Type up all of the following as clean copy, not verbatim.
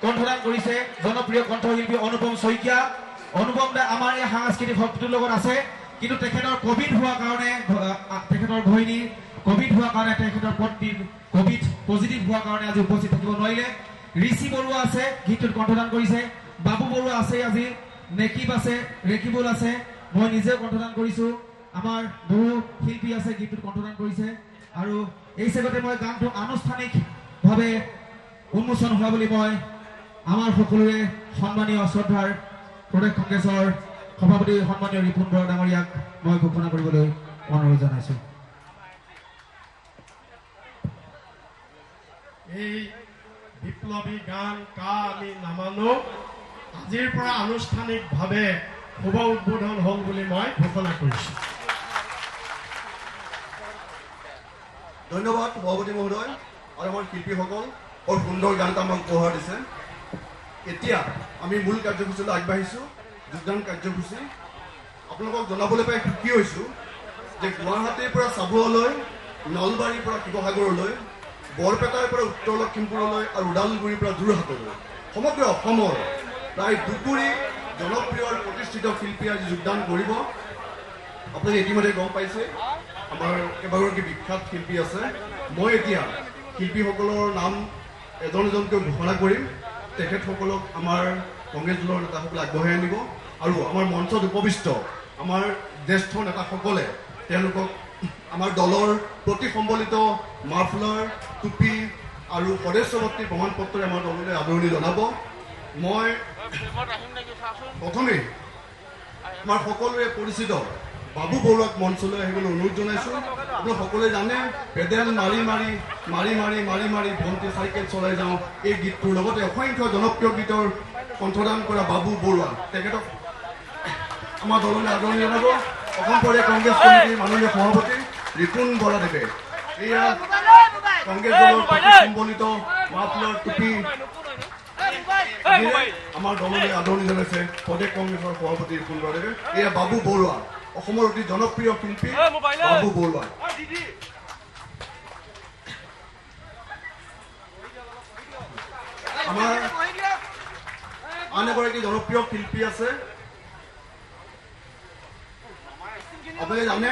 কণ্ঠদান কৰিছে জনপ্ৰিয় কণ্ঠশিল্পী অনুপম শইকীয়া। অনুপম দা আমাৰ এই সাংস্কৃতিক শক্তিটোৰ লগত আছে, কিন্তু তেখেতৰ কোভিড হোৱাৰ কাৰণে তেখেতৰ ভৈনী কোভিড হোৱাৰ কাৰণে তেখেতৰ পত্নী কোভিড পজিটিভ হোৱাৰ কাৰণে আজি উপস্থিত থাকিব নোৱাৰিলে। ঋষি বৰুৱা আছে, গীতটোত কণ্ঠদান কৰিছে। বাবু বৰুৱা আছে, আজি নেকিব আছে, ৰেকিবুল আছে, মই নিজেও কণ্ঠদান কৰিছোঁ। আমাৰ বহু শিল্পী আছে, গীতটোত কণ্ঠদান কৰিছে। আৰু এই চেগতে মই গানটো আনুষ্ঠানিকভাৱে উন্মোচন হোৱা বুলি মই আমাৰ সকলোৰে সন্মানীয় শ্ৰদ্ধাৰ প্ৰদেশ কংগ্ৰেছৰ সভাপতি সন্মানীয় ৰিপুণ বৰা ডাঙৰীয়াক মই ঘোষণা কৰিবলৈ অনুৰোধ জনাইছোঁ। এই বিপ্লৱী গান কা আমি নামানো আজিৰ পৰা আনুষ্ঠানিকভাৱে শুভ উদ্বোধন হ'ল বুলি মই ঘোষণা কৰিছোঁ। ধন্যবাদ সভাপতি মহোদয় আৰু আমাৰ শিল্পীসকল, বৰ সুন্দৰ গান এটা আমাক উপহাৰ দিছে। এতিয়া আমি মূল কাৰ্যসূচীলৈ আগবাঢ়িছোঁ, যোগদান কাৰ্যসূচী। আপোনালোকক জনাবলৈ পাই সুখী হৈছোঁ যে গুৱাহাটীৰ পৰা চাবুৱালৈ, নলবাৰীৰ পৰা শিৱসাগৰলৈ, বৰপেটাৰ পৰা উত্তৰ লখিমপুৰলৈ আৰু ওদালগুৰিৰ পৰা যোৰহাটলৈ সমগ্ৰ অসমৰ প্ৰায় 2 জনপ্ৰিয় আৰু প্ৰতিষ্ঠিত শিল্পীয়ে আজি যোগদান কৰিব। আপোনালোকে ইতিমধ্যে গম পাইছে আমাৰ কেইবাগৰাকী বিখ্যাত শিল্পী আছে। মই এতিয়া শিল্পীসকলৰ নাম এজন এজনকৈ ঘোষণা কৰিম। তেখেতসকলক আমাৰ কংগ্ৰেছ দলৰ নেতাসকলে আগবঢ়াই আনিব আৰু আমাৰ মঞ্চত উপবিষ্ট আমাৰ জ্যেষ্ঠ নেতাসকলে তেওঁলোকক আমাৰ দলৰ প্ৰতিসম্বলিত মাফলাৰ, টুপি আৰু সদস্যভৰ্তি প্ৰমাণ পত্ৰৰে আমাৰ দললৈ আদৰণি জনাব। মই প্ৰথমেই আমাৰ সকলোৰে পৰিচিত বাবু বৰুৱাক মঞ্চলৈ আহিবলৈ অনুৰোধ জনাইছোঁ। আপোনালোক সকলোৱে জানে পেডেল মাৰি মাৰি মাৰি মাৰি মাৰি মাৰি ভণ্টি চাইকেল চলাই যাওঁ এই গীতটোৰ লগতে অসংখ্য জনপ্ৰিয় গীতৰ কণ্ঠদান কৰা বাবু বৰুৱা, তেখেতক আমাৰ দললৈ আদৰণি জনাব। অসম প্ৰদেশ কংগ্ৰেছ কমিটিৰ মাননীয় সভাপতি ৰিপুণ বৰাদেৱে এয়া কংগ্ৰেছ দলৰ সম্বলিত মাফলাৰ, টুপি আমাৰ দললৈ আদৰণি জনাইছে প্ৰদেশ কংগ্ৰেছৰ সভাপতি ৰিপুণ বৰাদেৱে। এয়া বাবু বৰুৱা, অসমৰ অতি জনপ্ৰিয় শিল্পী বাবু বৰুৱা। আমাৰ আন এগৰাকী জনপ্ৰিয় শিল্পী আছে, আপোনালোকে জানে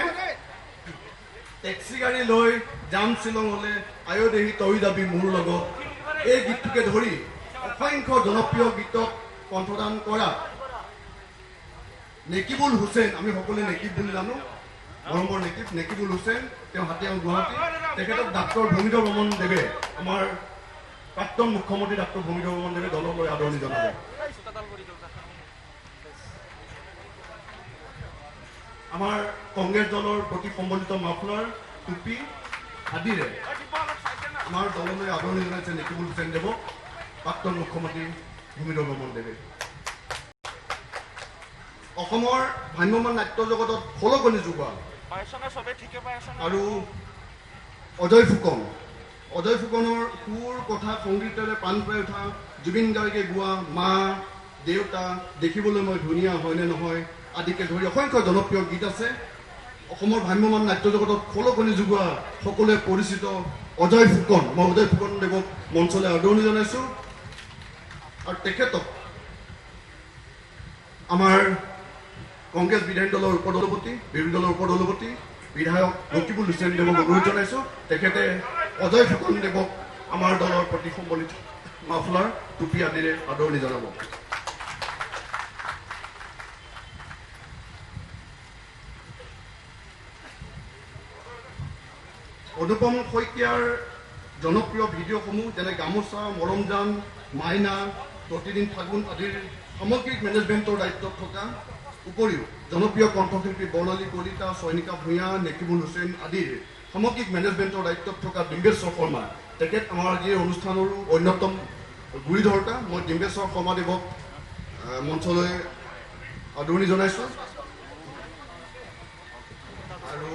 টেক্সি গাড়ী লৈ যাম শ্বিলঙলৈ, আয়োদেহি তই যাবি মোৰ লগত, এই গীতটোকে ধৰি অসংখ্য জনপ্ৰিয় গীতক কণ্ঠদান কৰা নেকিবুল হুছেইন, আমি সকলোৱে নেকিব বুলি জানো, মৰমৰ নেকিবুল হুছেইন, তেওঁ হাতীগাঁও গুৱাহাটী। তেখেতক ডাক্তৰ ভূমিধৰ বৰ্মন দেৱে, আমাৰ প্ৰাক্তন মুখ্যমন্ত্ৰী ডাক্তৰ ভূমিধৰ বৰ্মন দেৱে দললৈ আদৰণি জনাব। আমাৰ কংগ্ৰেছ দলৰ প্ৰতিসম্বলিত মাফলাৰ, টুপি আদিৰে আমাৰ দললৈ আদৰণি জনাইছে নেকিবুল হুছেইন দেৱক প্ৰাক্তন মুখ্যমন্ত্ৰী ভূমিধৰ বৰ্মন দেৱে। অসমৰ ভ্ৰাম্যমান নাট্য জগতত খলকনি যোগোৱা আৰু অজয় ফুকনৰ সুৰ কথা সংগীতেৰে প্ৰাণ পাই উঠা, জুবিন গাৰ্গে গোৱা মা দেউতা, দেখিবলৈ মই ধুনীয়া হয়নে নহয় আদিকে ধৰি অসংখ্য জনপ্ৰিয় গীত আছে। অসমৰ ভ্ৰাম্যমান নাট্য জগতত খলকনি যোগোৱা সকলোৱে পৰিচিত অজয় ফুকন, মই অজয় ফুকন দেৱক মঞ্চলৈ আদৰণি জনাইছোঁ। আৰু তেখেতক আমাৰ কংগ্ৰেছ বিধায়ক দলৰ উপদলপতি, বিৰোধী দলৰ উপদলপতি বিধায়ক ৰকিবুল হুছেইন দেৱক অনুৰোধ জনাইছোঁ, তেখেতে অজয় ফুকন দেৱক আমাৰ দলৰ প্ৰতিসম্বলিত মাফলাৰ, টুপি আদিৰে আদৰণি জনাব। অনুপম শইকীয়াৰ জনপ্ৰিয় ভিডিঅ'সমূহ যেনে গামোচা, মৰমজান, মাইনা, প্ৰতিদিন ফাগুন আদিৰ সামগ্ৰিক মেনেজমেণ্টৰ দায়িত্বত থকা উপৰিও জনপ্ৰিয় কণ্ঠশিল্পী বৰ্ণালী কলিতা, চয়নিকা ভূঞা, নেকিবুল হুছেইন আদিৰ সামগ্ৰিক মেনেজমেণ্টৰ দায়িত্বত থকা ডিম্বেশ্বৰ শৰ্মা, তেখেত আমাৰ আজিৰ অনুষ্ঠানৰো অন্যতম গুৰিধৰ্তা। মই ডিম্বেশ্বৰ শৰ্মাদেৱক মঞ্চলৈ আদৰণি জনাইছোঁ আৰু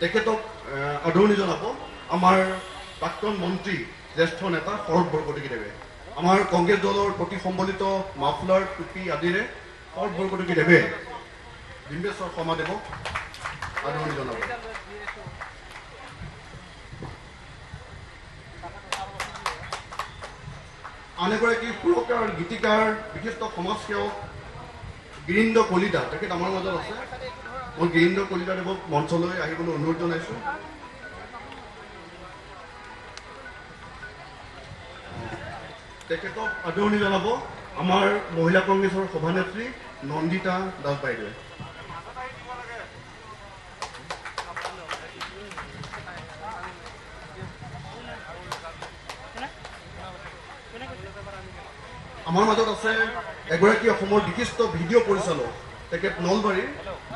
তেখেতক আদৰণি জনাব আমাৰ প্ৰাক্তন মন্ত্ৰী, জ্যেষ্ঠ নেতা শৰৎ বৰকটকীদেৱে। আমাৰ কংগ্ৰেছ দলৰ প্ৰতি সম্বলিত মাফলাৰ, টুপি আদিৰে শৰৎ বৰকটকীদেৱে ডিম্বেশ্বৰ শৰ্মাদেৱক আদৰণি জনাব। আন এগৰাকী সুৰকাৰ, গীতিকাৰ, বিশিষ্ট সমাজসেৱক গিৰীন্দ্ৰ কলিতা, তেখেত আমাৰ মাজত আছে। মই গিৰীন্দ্ৰ কলিতাদেৱক মঞ্চলৈ আহিবলৈ অনুৰোধ জনাইছোঁ। তেখেতক আদৰণি জনাব আমাৰ মহিলা কংগ্ৰেছৰ সভানেত্ৰী নন্দিতা দাস বাইদেৱে। আমাৰ মাজত আছে এগৰাকী অসমৰ বিশিষ্ট ভিডিঅ' পৰিচালক, তেখেত নলবাৰীৰ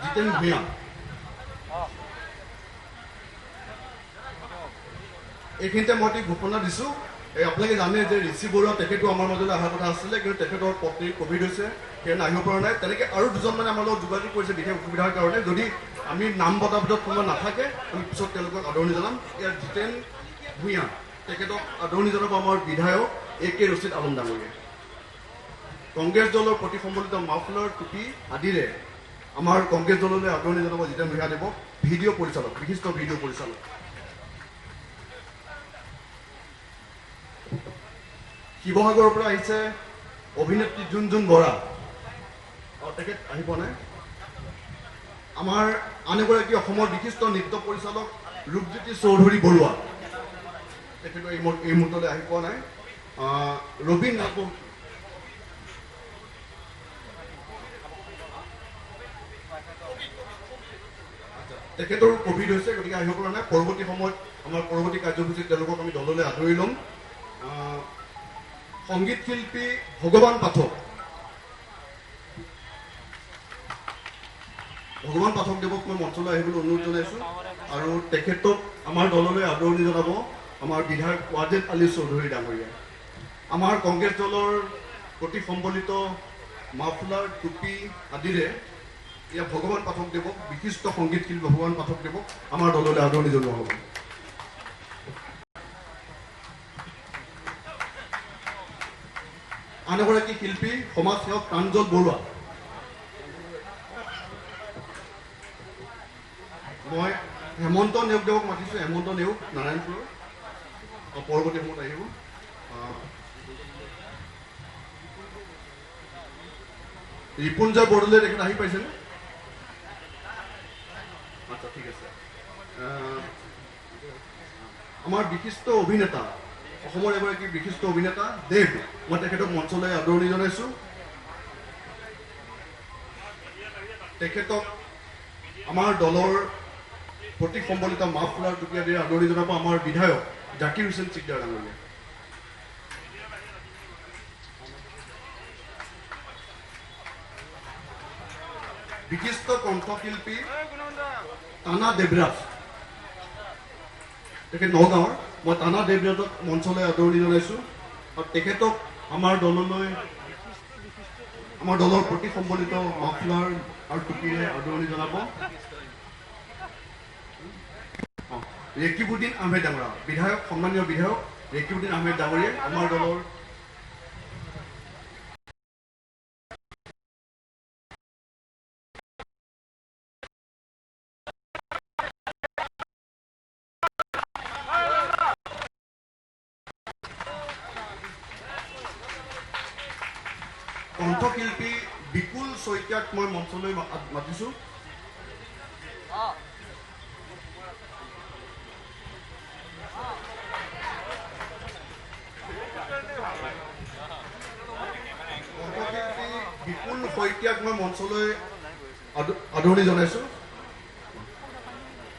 জিতেন ভূঞা। এইখিনিতে মই ঠিক ঘোষণা দিছোঁ, আপোনালোকে জানে যে ঋষি বৰুৱা তেখেতো আমাৰ মাজলৈ অহাৰ কথা আছিলে, কিন্তু তেখেতৰ পত্নীৰ ক'ভিড হৈছে, সেইকাৰণে আহিব পৰা নাই। তেনেকৈ আৰু দুজন মানে আমাৰ লগত যোগাযোগ কৰিছে বিশেষ অসুবিধাৰ কাৰণে। যদি আমি নাম বতাৰ ভিতৰত সময় নাথাকে, আমি পিছত তেওঁলোকক আদৰণি জনাম। ইয়াত জিতেন ভূঞা, তেখেতক আদৰণি জনাব আমাৰ বিধায়ক AK ৰচিদ আলম ডাঙৰীয়াই। কংগ্ৰেছ দলৰ প্ৰতি সম্বলিত মাফলাৰ, টুপি আদিৰে আমাৰ কংগ্ৰেছ দললৈ আদৰণি জনাব জিতেন ভূঞাদেৱক, ভিডিঅ' পৰিচালক, বিশিষ্ট ভিডিঅ' পৰিচালক। শিৱসাগৰৰ পৰা আহিছে অভিনেত্ৰী জুনজুন বৰা, তেখেত আহি পোৱা নাই। আমাৰ আন এগৰাকী অসমৰ বিশিষ্ট নৃত্য পৰিচালক ৰূপজ্যোতি চৌধুৰী বৰুৱা, তেখেতো এই মুহূৰ্তলৈ আহি পোৱা নাই। ৰবীন নাথ, তেখেতৰো ক'ভিড হৈছে, গতিকে আহিব পৰা নাই। পৰৱৰ্তী সময়ত আমাৰ পৰৱৰ্তী কাৰ্যসূচীত তেওঁলোকক আমি দললৈ আদৰি ল'ম। সংগীত শিল্পী ভগৱান পাঠক, দেৱক মই মঞ্চলৈ আহিবলৈ অনুৰোধ জনাইছোঁ আৰু তেখেতক আমাৰ দললৈ আদৰণি জনাব আমাৰ বিধায়ক ৱাজেদ আলী চৌধুৰী ডাঙৰীয়াই। আমাৰ কংগ্ৰেছ দলৰ প্ৰতি সম্বলিত মাফলাৰ, টুপি আদিৰে ইয়াত ভগৱান পাঠকদেৱক, বিশিষ্ট সংগীত শিল্পী ভগৱান পাঠকদেৱক আমাৰ দললৈ আদৰণি জনোৱা হ'ব। আন এগৰাকী শিল্পী সমাজসেৱক প্ৰাঞ্জল বৰুৱা, মই হেমন্ত নেওগদেৱক মাতিছোঁ। হেমন্ত নেওগ নাৰায়ণপুৰৰ, পৰৱৰ্তী সময়ত আহিব। ৰিপুঞ্জয় বৰদলৈ, তেখেত আহি পাইছেনে? আচ্ছা, ঠিক আছে। আমাৰ বিশিষ্ট অভিনেতা, অসমৰ এগৰাকী বিশিষ্ট অভিনেতা দেৱ, মই তেখেতক মঞ্চলৈ আদৰণি জনাইছোঁ। তেখেতক আমাৰ দলৰ প্ৰতি সম্বলিত মাফলাৰ, টুপি আদিৰে আদৰণি জনাব আমাৰ বিধায়ক জাকিৰ হুছেইন চিকদাৰ ডাঙৰীয়াই। বিশিষ্ট কণ্ঠশিল্পী টানা দেৱৰাজ, তেখেত নগাঁৱৰ, মই টানা দেৱৰাজক মঞ্চলৈ আদৰণি জনাইছোঁ আৰু তেখেতক আমাৰ দলৰ প্ৰতি সম্বলিত মাফলাৰ আৰু টুপিৰে আদৰণি জনাব ৰেকিবুদ্দিন আহমেদ ডাঙৰীয়া, বিধায়ক, সন্মানীয় বিধায়ক ৰেকিবুদ্দিন আহমেদ ডাঙৰীয়াই আমাৰ দলৰ কণ্ঠশিল্পী বিপুল শইকীয়াক মই মঞ্চলৈ মাতিছোঁ। বিপুল শইকীয়াক মই মঞ্চলৈ আদৰণি জনাইছোঁ।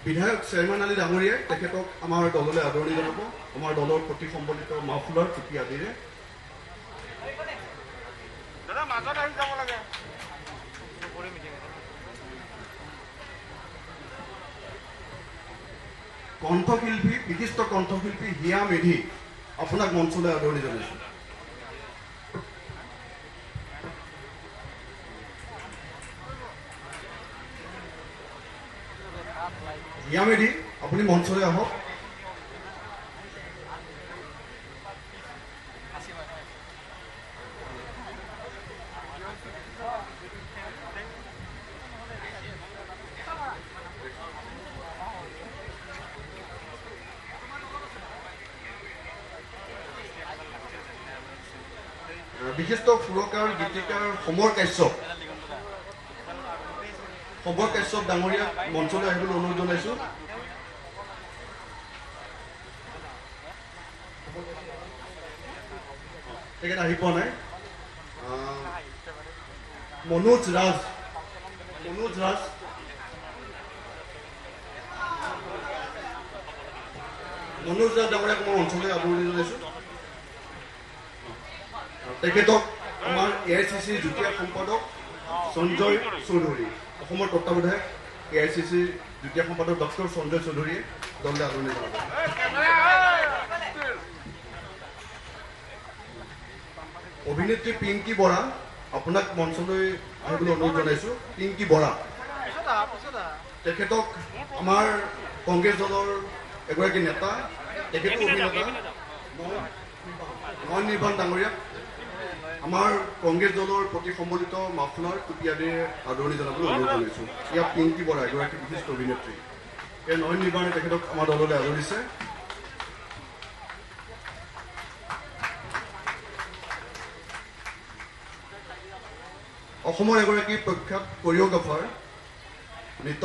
বিধায়ক চেয়াৰমেন আলী ডাঙৰীয়াই তেখেতক আমাৰ দললৈ আদৰণি জনাব আমাৰ দলৰ প্ৰতি সম্বলিত মাফলাৰ টুপি আদিৰে। কণ্ঠশিল্পী বিশিষ্ট কণ্ঠশিল্পী হিয়া মেধি আপোনাক মঞ্চলৈ আদৰণি জনাইছোঁ। হিয়া মেধি আপুনি মঞ্চলৈ আহক। বিশিষ্ট সুৰকাৰ গীতিকাৰ সমৰ কাশ্যপ ডাঙৰীয়াক মঞ্চলৈ আহিবলৈ অনুৰোধ জনাইছোঁ। তেখেত আহি পোৱা নাই। মনোজ ৰাজ ডাঙৰীয়াক মই অঞ্চললৈ আদৰণি জনাইছোঁ। তেখেতক আমাৰ AICC যুটীয়া সম্পাদক সঞ্জয় চৌধুৰী, অসমৰ তত্ত্বাৱধায়ক AICC যুটীয়া সম্পাদক ডক্টৰ সঞ্জয় চৌধুৰীয়ে দললৈ আদৰণি জনাব। অভিনেত্ৰী পিংকি বৰা আপোনাক মঞ্চলৈ আহিবলৈ অনুৰোধ জনাইছোঁ। পিংকি বৰা তেখেতক আমাৰ কংগ্ৰেছ দলৰ এগৰাকী নেতা, তেখেতো অভিনেতা নয়ন নিৰ্বাণ ডাঙৰীয়াক আমাৰ কংগ্ৰেছ দলৰ প্ৰতি সম্বলিত মাফলাৰ টুপি আদিৰে আদৰণি জনাবলৈ অনুৰোধ জনাইছোঁ। ইয়াত পিংকি বৰা এগৰাকী বিশিষ্ট অভিনেত্ৰী। এই নয়ন নিৰ্বাণে তেখেতক আমাৰ দললৈ আদৰিছে। অসমৰ এগৰাকী প্ৰখ্যাত কৰিঅ'গ্ৰাফাৰ নৃত্য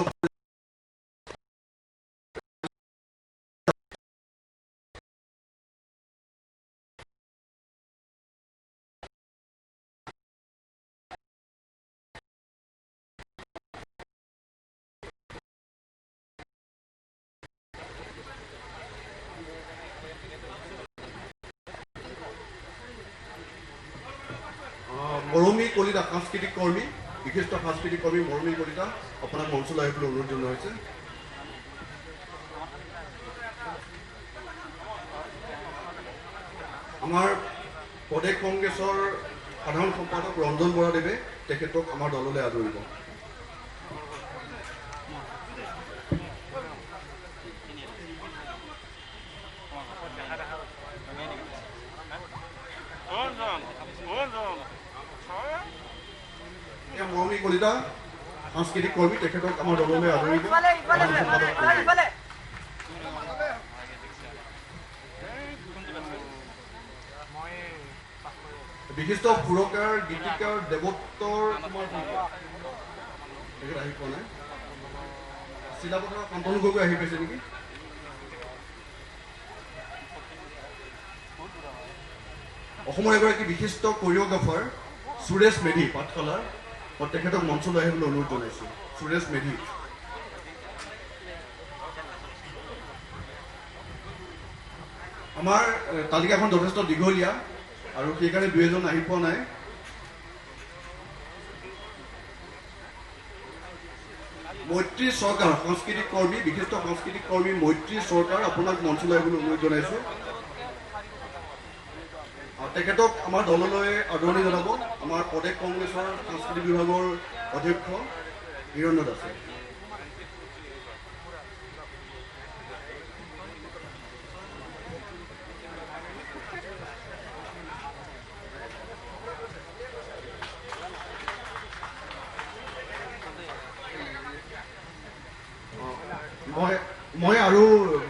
মৰমী কলিতা সাংস্কৃতিক কৰ্মী, বিশিষ্ট সাংস্কৃতিক কৰ্মী মৰমী কলিতা আপোনাক মঞ্চলৈ আহিবলৈ অনুৰোধ জনোৱা হৈছে। আমাৰ প্ৰদেশ কংগ্ৰেছৰ সাধাৰণ সম্পাদক ৰঞ্জন বৰাদেৱে তেখেতক আমাৰ দললৈ আদৰিব। মৰমী কলিতা সাংস্কৃতিক কৰ্মী, তেখেতক আমাৰ দললৈ আদৰিব। বিশিষ্ট সুৰকাৰ গীতিকাৰ দেৱোত্তৰ কুমাৰ তেখেত আহি পোৱা নাই। চিলাপথাৰৰ শান্তনু গগৈ আহি পাইছে নেকি? অসমৰ এগৰাকী বিশিষ্ট কৰিঅ'গ্ৰাফাৰ সুৰেশ মেধি পাঠশালাৰ, মই তেখেতক মঞ্চলৈ আহিবলৈ অনুৰোধ জনাইছোঁ। সুৰেশ মেধি আমাৰ তালিকাখন যথেষ্ট দীঘলীয়া আৰু সেইকাৰণে দুই এজন আহি পোৱা নাই। মৈত্ৰী চৰকাৰ সাংস্কৃতিক কৰ্মী, বিশিষ্ট সাংস্কৃতিক কৰ্মী মৈত্ৰী চৰকাৰ আপোনাক মঞ্চলৈ আহিবলৈ অনুৰোধ জনাইছোঁ। তেখেতক আমাৰ দললৈ আদৰণি জনাব আমাৰ প্ৰদেশ কংগ্ৰেছৰ সাংস্কৃতিক বিভাগৰ অধ্যক্ষ হিৰণ্য দাসে। মই আৰু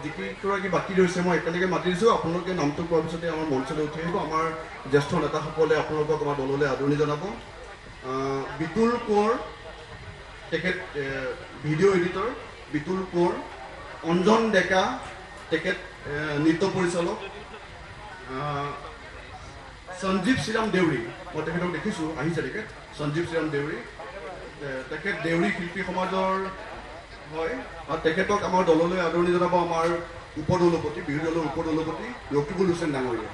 যিকেইগৰাকী বাকী ৰৈছে মই একেলগে মাতি দিছোঁ। আপোনালোকে নামটো কোৱাৰ পিছতে আমাৰ মঞ্চলৈ উঠি আহিব। আমাৰ জ্যেষ্ঠ নেতাসকলে আপোনালোকক আমাৰ দললৈ আদৰণি জনাব। বিতুল কোঁৱৰ তেখেত ভিডিঅ' এডিটৰ বিতুল কোঁৱৰ, অঞ্জন ডেকা তেখেত নৃত্য পৰিচালক, সঞ্জীৱ শ্ৰীৰাম দেউৰী মই তেখেতক দেখিছোঁ, আহিছে তেখেত সঞ্জীৱ শ্ৰীৰাম দেউৰী, তেখেত দেউৰী শিল্পী সমাজৰ হয় আৰু তেখেতক আমাৰ দললৈ আদৰণি জনাব আমাৰ উপদলপতি বিৰোধী দলৰ উপদলপতি ৰকিবুল হুছেইন ডাঙৰীয়া।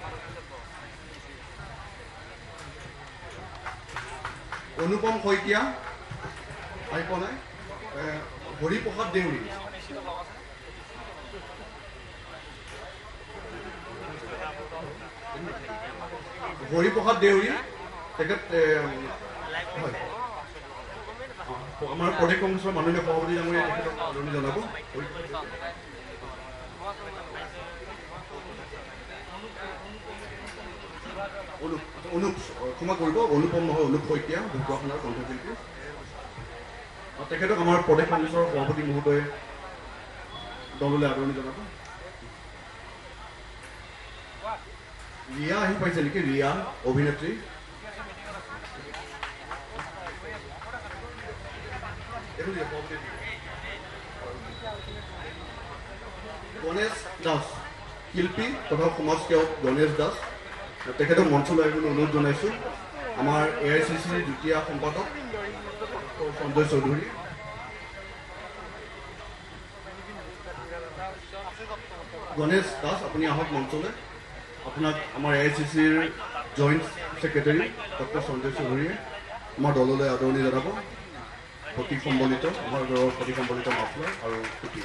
অনুপম শইকীয়া আহি পোৱা নাই। হৰিপ্ৰসাদ দেউৰী, হৰিপ্ৰসাদ দেউৰী তেখেত হয় আমাৰ প্ৰদেশ কংগ্ৰেছৰ মাননীয় সভাপতি ডাঙৰীয়া তেখেতক আদৰণি জনাব। অনুপ ক্ষমা কৰিব, অনুপম নহয়, অনুপ শইকীয়া ঢকুৱাখানাৰ কণ্ঠশিল্পী। তেখেতক আমাৰ প্ৰদেশ কংগ্ৰেছৰ সভাপতি মহোদয়ে দললৈ আদৰণি জনাব। ৰিয়া আহি পাইছে নেকি? ৰিয়া অভিনেত্ৰী। গণেশ দাস শিল্পী তথা সমাজসেৱক গণেশ দাস, তেখেতক মঞ্চলৈ আহিবলৈ অনুৰোধ জনাইছোঁ। আমাৰ AICCৰ দ্বিতীয় সম্পাদক সঞ্জয় চৌধুৰী। গণেশ দাস আপুনি আহক মঞ্চলৈ। আপোনাক আমাৰ AICCৰ জইণ্ট ছেক্ৰেটাৰী ডক্টৰ সঞ্জয় চৌধুৰীয়ে আমাৰ দললৈ আদৰণি জনাব। প্ৰতীক সম্বলিত আমাৰ দলৰ প্ৰতীক সম্বলিত মাফলাৰ আৰু টুপি।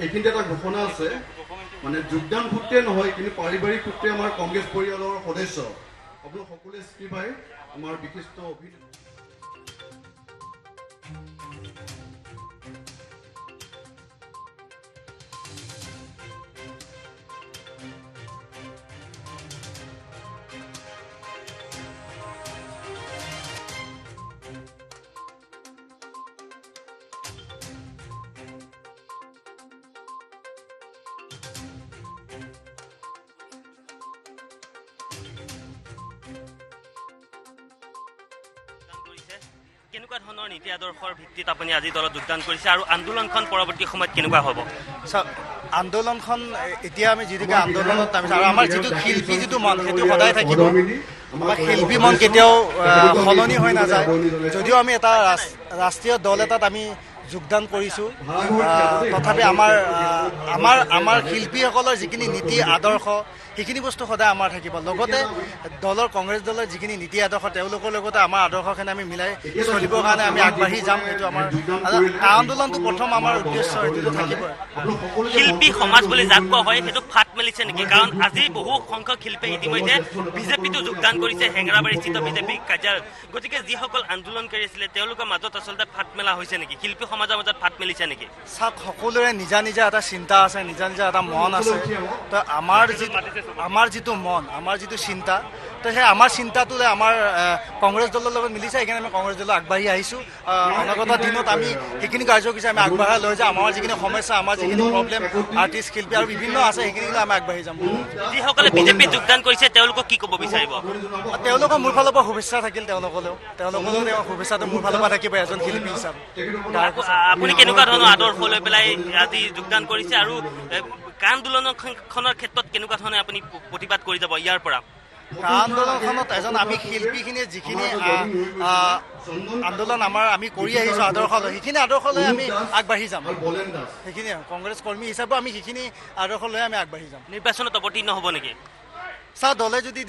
এইখিনিতে এটা ঘোষণা আছে, মানে যোগদান সূত্ৰে নহয় কিন্তু পাৰিবাৰিক সূত্ৰে আমাৰ কংগ্ৰেছ পৰিয়ালৰ সদস্য আপোনালোক সকলোৱে চিনি পায় আমাৰ বিশিষ্ট অভিনেতা কেনেকুৱা ধৰণৰ নীতি আদৰ্শৰ ভিত্তিত আপুনি আজি দলত যোগদান কৰিছে আৰু আন্দোলনখন পৰৱৰ্তী সময়ত কেনেকুৱা হ'ব? আন্দোলনখন এতিয়া আমি যিটো আন্দোলনত নামিছোঁ আৰু আমাৰ যিটো শিল্পী যিটো মন সেইটো সদায় থাকিব। আমাৰ শিল্পী মন কেতিয়াও সলনি হৈ নাযায়। যদিও আমি এটা ৰাষ্ট্ৰীয় দল এটাত আমি যোগদান কৰিছোঁ, তথাপি আমাৰ শিল্পীসকলৰ যিখিনি নীতি আদৰ্শ সেইখিনি বস্তু সদায় আমাৰ থাকিব। লগতে দলৰ কংগ্ৰেছ দলৰ যিখিনি নীতি আদৰ্শ তেওঁলোকৰ লগতে আমাৰ আদৰ্শখিনি আমি মিলাই চলিবৰ কাৰণে আমি আগবাঢ়ি যাম। সেইটো আমাৰ আন্দোলনটো প্ৰথম আমাৰ উদ্দেশ্য সেইটোতো থাকিবই। শিল্পী সমাজ বুলি যাক কোৱা হয় সেইটো ফাট মেলিছে নেকি? কাৰণ আজি বহু সংখ্যক শিল্পীয়ে ইতিমধ্যে বিজেপিতো যোগদান কৰিছে, হেঙেৰাবাৰীস্থিত বিজেপি কাৰ্যালয়। গতিকে যিসকল আন্দোলনকাৰী আছিলে তেওঁলোকৰ মাজত আচলতে ফাট মেলা হৈছে নেকি? শিল্পী সমাজৰ মাজত ফাট মেলিছে নেকি? চাওক, সকলোৰে নিজা নিজা এটা চিন্তা আছে, নিজা নিজা এটা মন আছে। তো আমাৰ যিটো মন, আমাৰ যিটো চিন্তা, তো সেই আমাৰ চিন্তাটোলে আমাৰ কংগ্ৰেছ দলৰ লগত মিলিছে। সেইকাৰণে আমি কংগ্ৰেছ দলত আগবাঢ়ি আহিছোঁ। অনাগত দিনত আমি সেইখিনি কাৰ্যসূচী আমি আগবঢ়াই লৈ যাম। আমাৰ যিখিনি সমস্যা, আমাৰ যিখিনি প্ৰব্লেম আৰ্টিষ্ট শিল্পী আৰু বিভিন্ন আছে সেইখিনি লৈ আমি আগবাঢ়ি যাম। যিসকলে বিজেপিত যোগদান কৰিছে তেওঁলোকক কি ক'ব বিচাৰিব? তেওঁলোকৰ মোৰ ফালৰ পৰা শুভেচ্ছা থাকিল। তেওঁলোকলৈও শুভেচ্ছাটো মোৰ ফালৰ পৰা থাকিব এজন শিল্পী হিচাপে। আপুনি কেনেকুৱা ধৰণৰ আদৰ্শ লৈ পেলাই আজি যোগদান কৰিছে আৰু আন্দোলনখনৰ ক্ষেত্ৰত কেনেকুৱা ধৰণে আপুনি প্ৰতিবাদ কৰি যাব ইয়াৰ পৰা? আন্দোলনখনত আমি শিল্পীখিনিয়ে যিখিনি আন্দোলন আমি কৰি আহিছোঁ আদৰ্শ লৈ, সেইখিনি আদৰ্শ লৈ আমি আগবাঢ়ি যাম। সেইখিনি কংগ্ৰেছ কৰ্মী হিচাপে আমি সেইখিনি আদৰ্শ লৈ আমি আগবাঢ়ি যাম। নিৰ্বাচনত অৱতীৰ্ণ হ'ব নেকি? চাওঁ, দলে যদি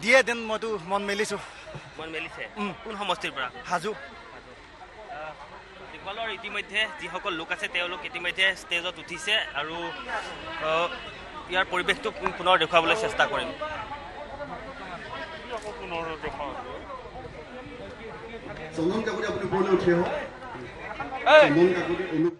দিয়ে দেন মইতো মন মেলিছোঁ। মন মেলিছে? কোন সমষ্টিৰ পৰা? হাজো। দলৰ ইতিমধ্যে যিসকল লোক আছে তেওঁলোক ইতিমধ্যে ষ্টেজত উঠিছে আৰু ইয়াৰ পৰিৱেশটো পুনৰ দেখুৱাবলৈ চেষ্টা কৰিম। চন্দন কাকতি আপুনি ওপৰলৈ উঠি আহক। চন্দন Kakati Anup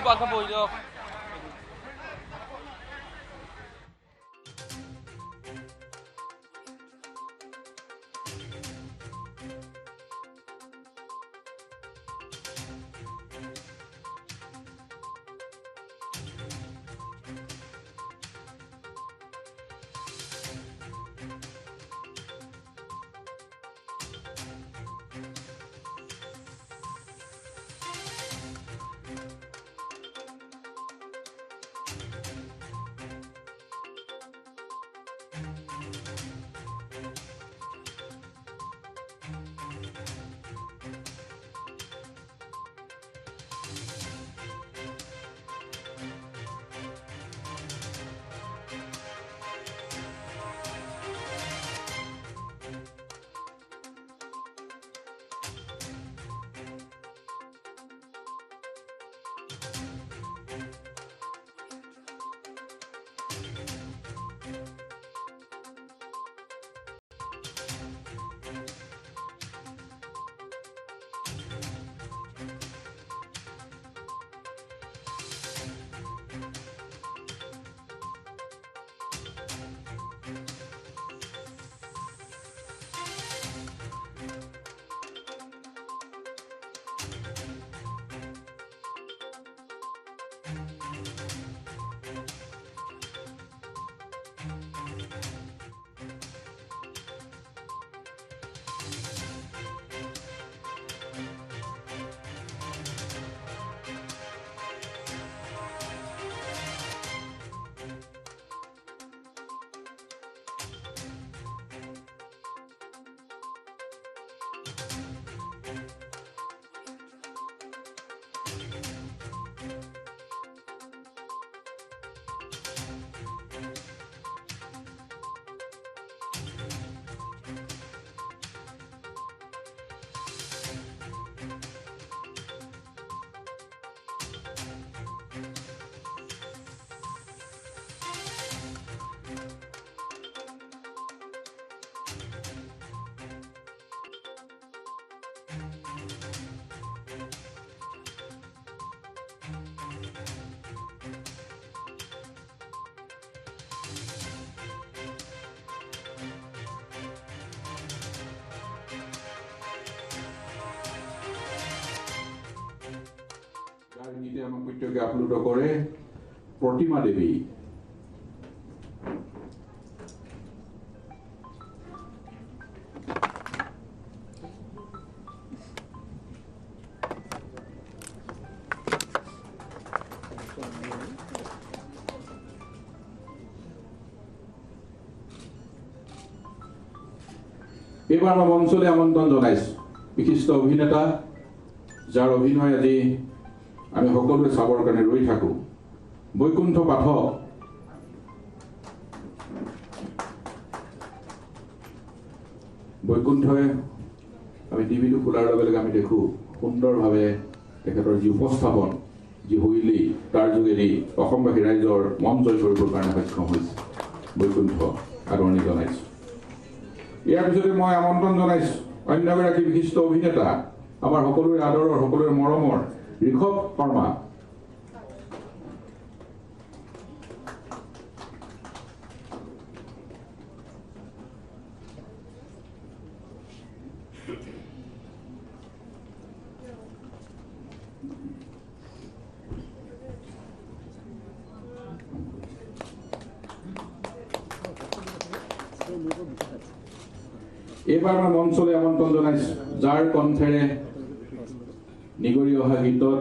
bạn không bồi được. ভিডিওকে আপলোড করে প্রতিমা দেবী। এবাৰ মই মঞ্চলৈ আমন্ত্ৰণ জনাইছো বিশিষ্ট অভিনেতা যাৰ অভিনয় আজি আমি সকলোৱে চাবৰ কাৰণে ৰৈ থাকো, বৈকুণ্ঠ পাঠক। বৈকুণ্ঠই আমি টিভিটো খোলাৰ লগে লগে আমি দেখো সুন্দৰভাৱে তেখেতৰ যি উপস্থাপন, যি শৈলী, তাৰ যোগেদি অসমবাসী ৰাইজৰ মন জয় কৰিবৰ কাৰণে সক্ষম হৈছে। বৈকুণ্ঠ আদৰণি জনাইছো। ইয়াৰ পিছতে মই আমন্ত্ৰণ জনাইছো অন্য এগৰাকী বিশিষ্ট অভিনেতা, আমাৰ সকলোৰে আদৰৰ, সকলোৰে মৰমৰ ঋষভ শৰ্মা। এইবাৰ মই মঞ্চলৈ আমন্ত্ৰণ জনাইছো যাৰ কণ্ঠেৰে নিগৰি অহা গীতত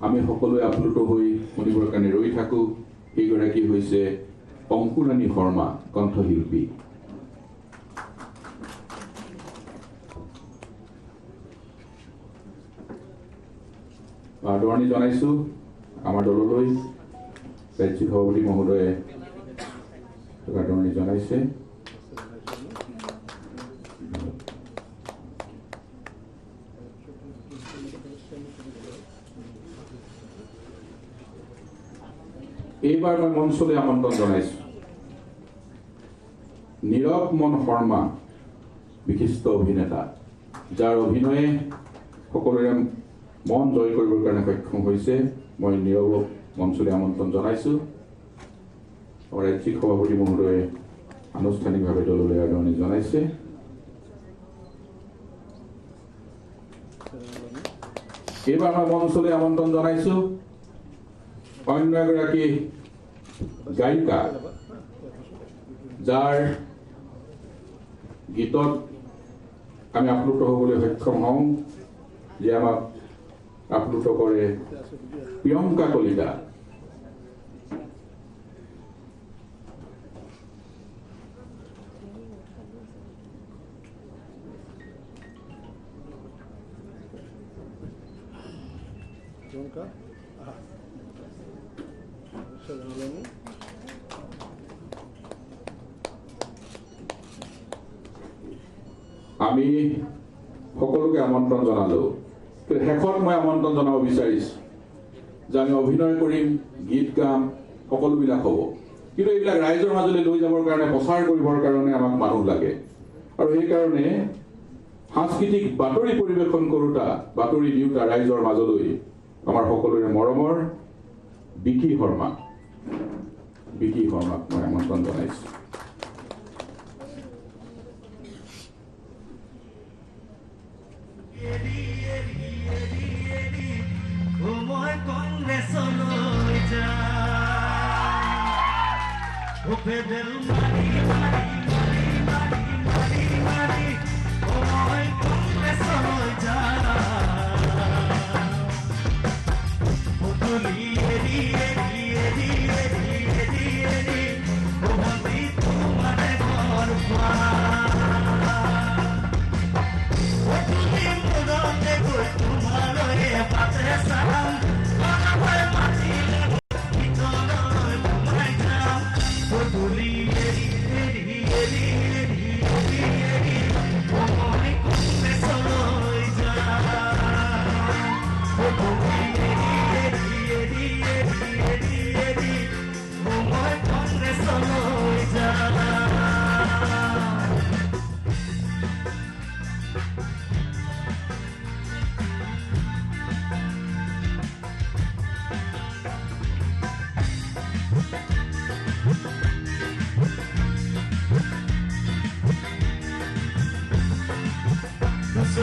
আমি সকলোৱে আপ্লুত হৈ শুনিবৰ কাৰণে ৰৈ থাকো। সেইগৰাকী হৈছে অংকুৰাণী শৰ্মা, কণ্ঠশিল্পী। আদৰণি জনাইছো আমাৰ দললৈ ৰাজ্যিক সভাপতি মহোদয়ে আদৰণি জনাইছে। এইবাৰ মই মঞ্চলৈ আমন্ত্ৰণ জনাইছো নীৰৱ মন শৰ্মা, বিশিষ্ট অভিনেতা যাৰ অভিনয়ে সকলোৰে মন জয় কৰিবৰ কাৰণে সক্ষম হৈছে। মই নীৰৱক মঞ্চলৈ আমন্ত্ৰণ জনাইছো। ৰাজ্যিক সভাপতি মহোদয়ে আনুষ্ঠানিকভাৱে দললৈ আদৰণি জনাইছে। এইবাৰ মই মঞ্চলৈ আমন্ত্ৰণ জনাইছো অন্য এগৰাকী গায়িকা যাৰ গীতত আমি আপ্লুত হ'বলৈ সক্ষম হওঁ, যে আমাক আপ্লুত কৰে প্ৰিয়ংকা কলিতা। আমি সকলোকে আমন্ত্ৰণ জনালো। শেষত মই আমন্ত্ৰণ জনাব বিচাৰিছো যে আমি অভিনয় কৰিম, গীত গাম, সকলোবিলাক হ'ব, কিন্তু এইবিলাক ৰাইজৰ মাজলৈ লৈ যাবৰ কাৰণে, প্ৰচাৰ কৰিবৰ কাৰণে আমাক মানুহ লাগে। আৰু সেইকাৰণে সাংস্কৃতিক বাতৰি পৰিৱেশন কৰোঁতা, বাতৰি দিওঁতা ৰাইজৰ মাজলৈ আমাৰ সকলোৰে মৰমৰ বিকি শৰ্মা, বিকি শৰ্মাক মই আমন্ত্ৰণ জনাইছো। So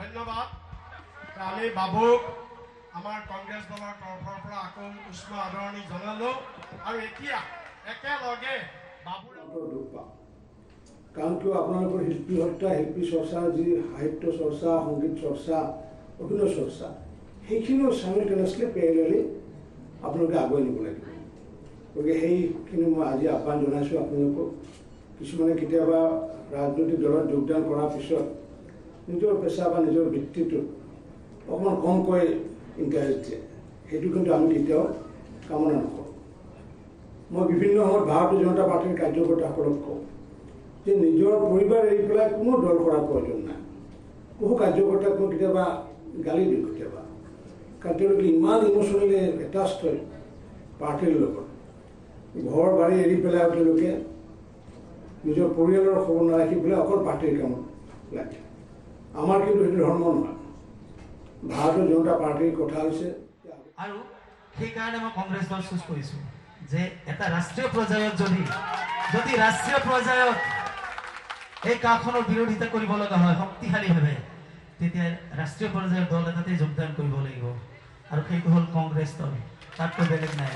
ধন্যবাদ। আমি বাবুক আমাৰ কংগ্ৰেছ দলৰ তৰফৰ পৰা আকৌ উষ্ম আদৰণি জনালো আৰু এতিয়া একেলগে বাবুৰ দুখ পাওঁ কাৰণ কিয় আপোনালোকৰ শিল্পী হত্যা শিল্পী চৰ্চা যি সাহিত্য চৰ্চা সংগীত চৰ্চা অভিনয় চৰ্চা সেইখিনিও চাইমেলটেনিয়াছলি পেৰেলেলি আপোনালোকে আগুৱাই নিব লাগিব। গতিকে সেইখিনি মই আজি আহ্বান জনাইছোঁ আপোনালোকক। কিছুমানে কেতিয়াবা ৰাজনৈতিক দলত যোগদান কৰাৰ পিছত নিজৰ পেচা বা নিজৰ বৃত্তিটোত অকণমান কমকৈ ইণ্টাৰেষ্ট দিয়ে, সেইটো কিন্তু আমি কেতিয়াও কামনা নকৰোঁ। মই বিভিন্ন সময়ত ভাৰতীয় জনতা পাৰ্টীৰ কাৰ্যকৰ্তাসকলক কওঁ যে নিজৰ পৰিবাৰ এৰি পেলাই কোনো দল কৰাৰ প্ৰয়োজন নাই। বহু কাৰ্যকৰ্তাক মই কেতিয়াবা গালি দিওঁ কেতিয়াবা, কাৰণ তেওঁলোকে ইমান ইম'চনেলি এটাচ্ড হয় পাৰ্টীৰ লগত, ঘৰ বাৰী এৰি পেলাই তেওঁলোকে নিজৰ পৰিয়ালৰ খবৰ নাৰাখি পেলাই অকল পাৰ্টীৰ কামত লাগে। আমাৰ কিন্তু সেইটো ধৰ্ম নহয়। ভাৰতীয় জনতা পাৰ্টীৰ কথা হৈছে আৰু সেইকাৰণে মই কংগ্ৰেছ দল চুজ কৰিছোঁ যে এটা ৰাষ্ট্ৰীয় পৰ্যায়ত যদি ৰাষ্ট্ৰীয় পৰ্যায়ত এই গাঁওখনৰ বিৰোধিতা কৰিব লগা হয় শক্তিশালীভাৱে, তেতিয়া ৰাষ্ট্ৰীয় পৰ্যায়ৰ দল এটাতে যোগদান কৰিব লাগিব আৰু সেইটো হ'ল কংগ্ৰেছ দল, তাতকৈ বেলেগ নাই।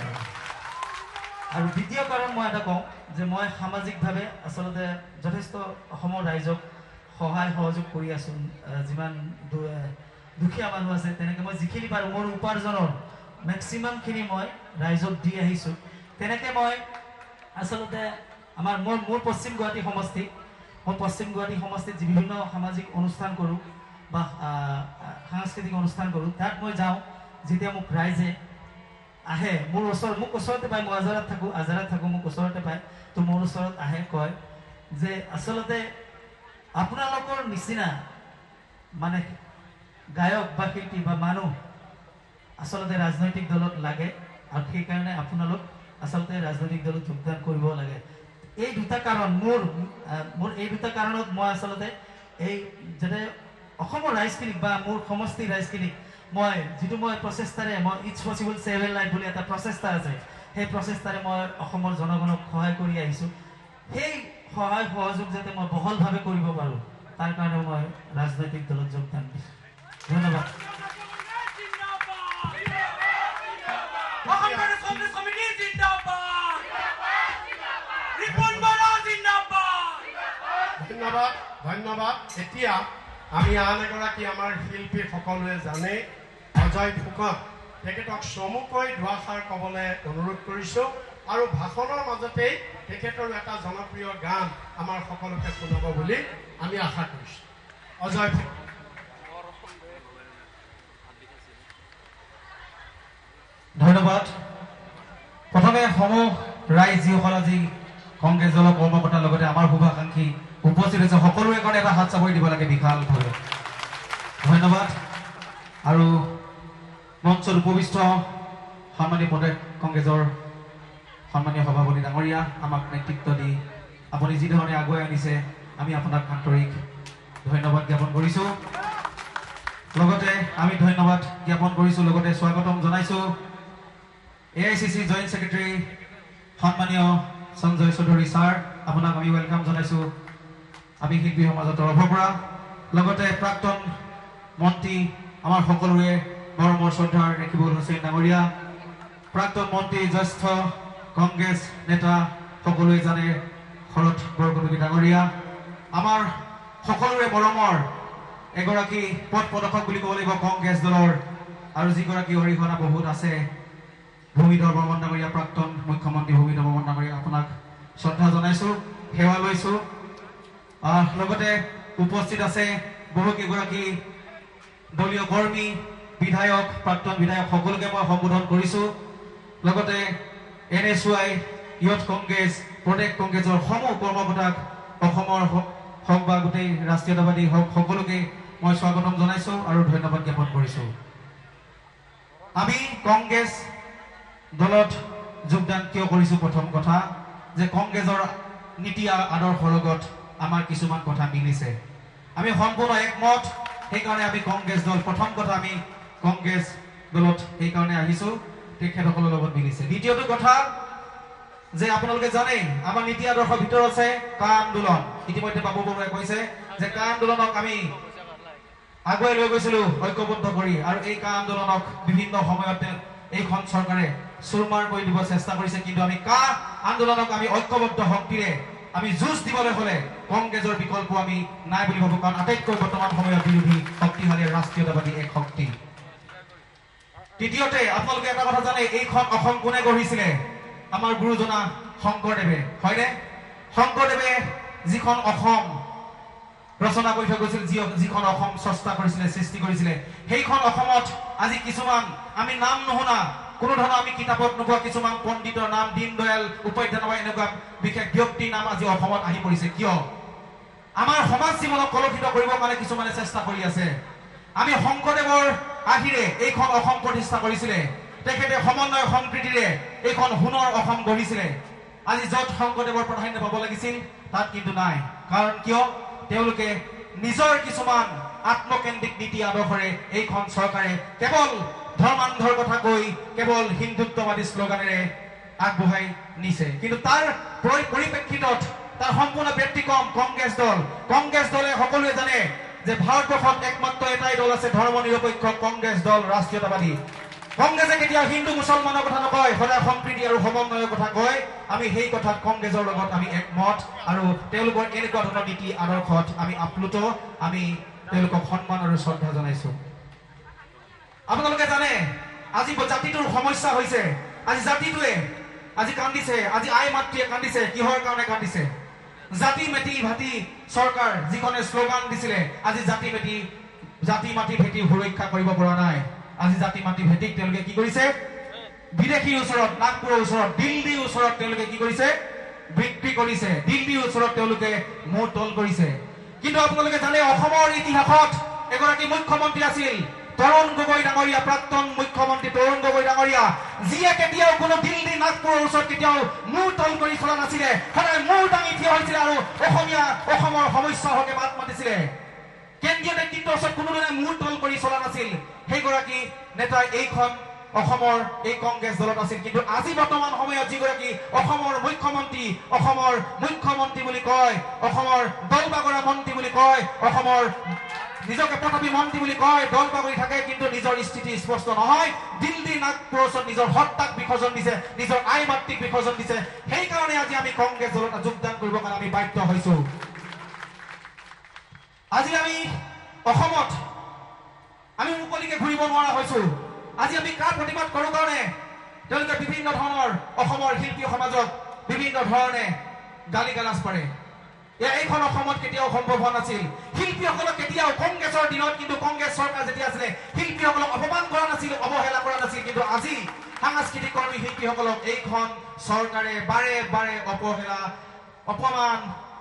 আৰু দ্বিতীয় কাৰণ মই এটা কওঁ যে মই সামাজিকভাৱে আচলতে যথেষ্ট অসমৰ ৰাইজক সহায় সহযোগ কৰি আছোঁ। যিমান দুখীয়া মানুহ আছে তেনেকৈ মই যিখিনি পাৰোঁ মোৰ উপাৰ্জনৰ মেক্সিমামখিনি মই ৰাইজক দি আহিছোঁ। তেনেকৈ মই আচলতে মোৰ পশ্চিম গুৱাহাটী সমষ্টিত যি বিভিন্ন সামাজিক অনুষ্ঠান কৰোঁ বা সাংস্কৃতিক অনুষ্ঠান কৰোঁ, তাত মই যাওঁ। যেতিয়া মোক ৰাইজে আহে মোৰ ওচৰতে পায়, মই আজাৰাত থাকোঁ, মোক ওচৰতে পায়, তো মোৰ ওচৰত আহে, কয় যে আচলতে আপোনালোকৰ নিচিনা মানে গায়ক বা শিল্পী বা মানুহ আচলতে ৰাজনৈতিক দলত লাগে, আৰু সেইকাৰণে আপোনালোক আচলতে ৰাজনৈতিক দলত যোগদান কৰিব লাগে। এই দুটা কাৰণ মোৰ এই দুটা কাৰণত মই আচলতে এই যাতে অসমৰ ৰাইজখিনিক বা মোৰ সমষ্টিৰ ৰাইজখিনিক যিটো মই প্ৰচেষ্টাৰে it's possible save a life বুলি এটা প্ৰচেষ্টা আছে, সেই প্ৰচেষ্টাৰে মই অসমৰ জনগণক সহায় কৰি আহিছোঁ। সেই সহায় সহযোগ যাতে মই বহলভাৱে কৰিব পাৰোঁ, তাৰ কাৰণে মই ৰাজনৈতিক দলত যোগদান দিছোঁ। ধন্যবাদ। ধন্যবাদ। এতিয়া আমি আন এগৰাকী আমাৰ শিল্পী সকলোৱে জানে, অজয় ফুকন, তেখেতক চমুকৈ দুআষাৰ ক'বলৈ অনুৰোধ কৰিছোঁ, আৰু ভাষণৰ মাজতেই তেখেতৰ এটা জনপ্ৰিয় গান আমাৰ সকলোকে শুনাব বুলি আমি আশা কৰিছোঁ। অজয় ফুকন। ধন্যবাদ। প্ৰথমে সমূহ ৰাইজ যিসকল আজি কংগ্ৰেছ দলৰ কৰ্মকৰ্তাৰ লগতে আমাৰ শুভাকাংক্ষী উপস্থিত হৈছে, সকলোৰে কাৰণে এটা হাত চাপৰি দিব লাগে বিশালভাৱে। ধন্যবাদ। আৰু মঞ্চত উপবিষ্ট সন্মানীয় প্ৰদেশ কংগ্ৰেছৰ সন্মানীয় সভাপতি ডাঙৰীয়া, আমাক নেতৃত্ব দি আপুনি যি ধৰণে আগুৱাই আনিছে, আমি আপোনাক আন্তৰিক ধন্যবাদ জ্ঞাপন কৰিছোঁ। লগতে আমি ধন্যবাদ জ্ঞাপন কৰিছোঁ, লগতে স্বাগতম জনাইছোঁ AICC জইণ্ট ছেক্ৰেটাৰী সন্মানীয় সঞ্জয় চৌধুৰী ছাৰ, আপোনাক আমি ৱেলকাম জনাইছোঁ আমি শিল্পী সমাজৰ তৰফৰ পৰা। লগতে প্ৰাক্তন মন্ত্ৰী আমাৰ সকলোৰে মৰমৰ শ্ৰদ্ধাৰ ৰেকিবুল হুছেইন ডাঙৰীয়া, প্ৰাক্তন মন্ত্ৰী জ্যেষ্ঠ কংগ্ৰেছ নেতা সকলোৱে জানে শৰৎ বৰকটকী ডাঙৰীয়া, আমাৰ সকলোৰে মৰমৰ এগৰাকী পথ প্ৰদৰ্শক বুলি ক'ব লাগিব কংগ্ৰেছ দলৰ, আৰু যিগৰাকী অৰিহণা বহুত আছে ভূমিধৰ বৰ্মন ডাঙৰীয়া, প্ৰাক্তন মুখ্যমন্ত্ৰী ভূমিধৰ বৰ্মন ডাঙৰীয়া, আপোনাক শ্ৰদ্ধা জনাইছোঁ, সেৱা লৈছোঁ। লগতে উপস্থিত আছে বহুকেইগৰাকী দলীয় কৰ্মী, বিধায়ক, প্ৰাক্তন বিধায়ক, সকলোকে মই সম্বোধন কৰিছোঁ। লগতে NSY, ইয়থ কংগ্ৰেছ, প্ৰদেশ কংগ্ৰেছৰ সমূহ কৰ্মকৰ্তাক, অসমৰ হওক বা গোটেই ৰাষ্ট্ৰীয়তাবাদী হওক, সকলোকে মই স্বাগতম জনাইছোঁ আৰু ধন্যবাদ জ্ঞাপন কৰিছোঁ। আমি কংগ্ৰেছ দলত যোগদান কিয় কৰিছোঁ? প্ৰথম কথা যে কংগ্ৰেছৰ নীতি আদৰ্শৰ লগত আমাৰ কিছুমান কথা মিলিছে, আমি সম্পূৰ্ণ একমত, সেইকাৰণে আমি কংগ্ৰেছ দল, প্ৰথম কথা আমি কংগ্ৰেছ দলত সেইকাৰণে আহিছোঁ, তেখেতসকলৰ লগত মিলিছে। দ্বিতীয়টো কথা যে আপোনালোকে জানে আমাৰ নীতি আদৰ্শৰ ভিতৰত আছে কা আন্দোলন। ইতিমধ্যে বাবু বৰুৱাই কৈছে যে কা আন্দোলনক আমি আগুৱাই লৈ গৈছিলোঁ ঐক্যবদ্ধ কৰি, আৰু এই কা আন্দোলনক বিভিন্ন সময়তে এইখন চৰকাৰে চুৰমাৰ কৰি দিব চেষ্টা কৰিছে, কিন্তু আমি কা আন্দোলনক আমি ঐক্যবদ্ধ শক্তিৰে আমি যুঁজ দিবলৈ হ'লে কংগ্ৰেছৰ বিকল্প আমি নাই বুলি ভাবোঁ, কাৰণ আটাইতকৈ বৰ্তমান সময়ত বিৰোধী শক্তিশালী ৰাষ্ট্ৰীয়তাবাদী এক শক্তি। তৃতীয়তে আপোনালোকে এটা কথা জানে, এইখন অসম কোনে গঢ়িছিলে? আমাৰ গুৰুজনা শংকৰদেৱে, হয়নে? শংকৰদেৱে যিখন অসম ৰচনা কৰি থৈ গৈছিল, যিখন অসম স্ৰষ্টা কৰিছিলে, সৃষ্টি কৰিছিলে, সেইখন অসমত আজি কিছুমান আমি নাম নুশুনা, কোনো ধৰণৰ আমি কিতাপত নোপোৱা কিছুমান পণ্ডিতৰ নাম, দীনদয়াল উপাধ্যায় বা এনেকুৱা বিশেষ ব্যক্তিৰ নাম আজি অসমত আহি পৰিছে। কিয়? আমাৰ সমাজ জীৱনক কলুষিত কৰিবৰ কাৰণে কিছুমানে চেষ্টা কৰি আছে। আমি শংকৰদেৱৰ আৰ্হিৰে এইখন অসম প্ৰতিষ্ঠা কৰিছিলে, তেখেতে সমন্বয় সম্প্ৰীতিৰে এইখন সোণৰ অসম গঢ়িছিলে। আজি য'ত শংকৰদেৱৰ প্ৰাধান্য পাব লাগিছিল তাত কিন্তু নাই। কাৰণ কিয়? তেওঁলোকে নিজৰ কিছুমান আত্মকেন্দ্ৰিক নীতি আদৰ্শৰে এইখন চৰকাৰে কেৱল ধৰ্মান্ধৰ কথা কৈ কেৱল হিন্দুত্ববাদী শ্লোগানেৰে আগবঢ়াই নিছে, কিন্তু তাৰ পৰিপ্ৰেক্ষিতত তাৰ সম্পূৰ্ণ ব্যতিক্ৰম কংগ্ৰেছ দল। কংগ্ৰেছ দলে সকলোৱে জানে যে ভাৰতবৰ্ষত একমাত্ৰ এটাই দল আছে ধৰ্ম নিৰপেক্ষ কংগ্ৰেছ দল, ৰাষ্ট্ৰীয়তাবাদী। কংগ্ৰেছে কেতিয়াও হিন্দু মুছলমানৰ কথা নকয়, সদায় সম্প্ৰীতি আৰু সমন্বয়ৰ কথা কয়। আমি সেই কথাত কংগ্ৰেছৰ লগত আমি একমত, আৰু তেওঁলোকৰ এনেকুৱা ধৰণৰ নীতি আদৰ্শত আমি আপ্লুত, আমি তেওঁলোকক সন্মান আৰু শ্ৰদ্ধা জনাইছোঁ। আপোনালোকে জানে আজি জাতিটোৰ সমস্যা হৈছে আজি জাতিটোৱে আজি কান্দিছে আজি আই মাতৃয়ে কান্দিছে কিহৰ কাৰণে কান্দিছে জাতি মেটি ভাতি চৰকাৰ যিখনে শ্লোগান দিছিলে আজি জাতি মাটি ভেটি সুৰক্ষা কৰিব পৰা নাই আজি জাতি মাটি ভেটিক তেওঁলোকে কি কৰিছে বিদেশীৰ ওচৰত নাগপুৰৰ ওচৰত দিল্লীৰ ওচৰত তেওঁলোকে কি কৰিছে বিক্ৰী কৰিছে দিল্লীৰ ওচৰত তেওঁলোকে মূৰ তল কৰিছে কিন্তু আপোনালোকে জানে অসমৰ ইতিহাসত এগৰাকী মুখ্যমন্ত্ৰী আছিল তৰুণ গগৈ ডাঙৰীয়া প্ৰাক্তন মুখ্যমন্ত্ৰী তৰুণ গগৈ ডাঙৰীয়া যিয়ে কেতিয়াও কোনো দিল্লী নাগপুৰৰ ওচৰত কেতিয়াও মূৰ তল কৰি চলা নাছিলে সদায় মূৰ দাঙি থিয় হৈছিলে আৰু অসমৰ সমস্যাৰ হকে মাত মাতিছিলে কেন্দ্ৰীয় নেতৃত্বৰ ওচৰত কোনোদিনে মূৰ তল কৰি চলা নাছিল সেইগৰাকী নেতাই এইখন অসমৰ এই কংগ্ৰেছ দলত আছিল কিন্তু আজি বৰ্তমান সময়ত যিগৰাকী অসমৰ মুখ্যমন্ত্ৰী বুলি কয় অসমৰ দল বাগৰা মন্ত্ৰী বুলি কয় অসমৰ নিজকে প্ৰতাপী মন্ত্ৰী বুলি কয় দল বাগৰি থাকে কিন্তু নিজৰ স্থিতি স্পষ্ট নহয় দিল্লী নাগপুৰৰ ওচৰত নিজৰ সত্তাক বিসৰ্জন দিছে নিজৰ আই মাতৃক বিসৰ্জন দিছে সেইকাৰণে আজি আমি কংগ্ৰেছ দলত যোগদান কৰিবৰ কাৰণে আমি বাধ্য হৈছো আজি আমি অসমত আমি মুকলিকে ঘূৰিব নোৱাৰা হৈছো আজি আমি কাৰ প্ৰতিবাদ কৰোঁ কাৰণে তেওঁলোকে বিভিন্ন ধৰণৰ অসমৰ শিল্পী সমাজক বিভিন্ন ধৰণে গালি গালাজ পাৰে এইখন অসমত কেতিয়াও সম্ভৱ হোৱা নাছিল শিল্পীসকলক কেতিয়াও কংগ্ৰেছৰ দিনত কিন্তু কংগ্ৰেছ চৰকাৰ যেতিয়া আছিলে শিল্পীসকলক অপমান কৰা নাছিল অৱহেলা কৰা নাছিল কিন্তু আজি সাংস্কৃতিক কৰ্মী শিল্পীসকলক এইখন চৰকাৰে বাৰে বাৰে অৱহেলা অপমান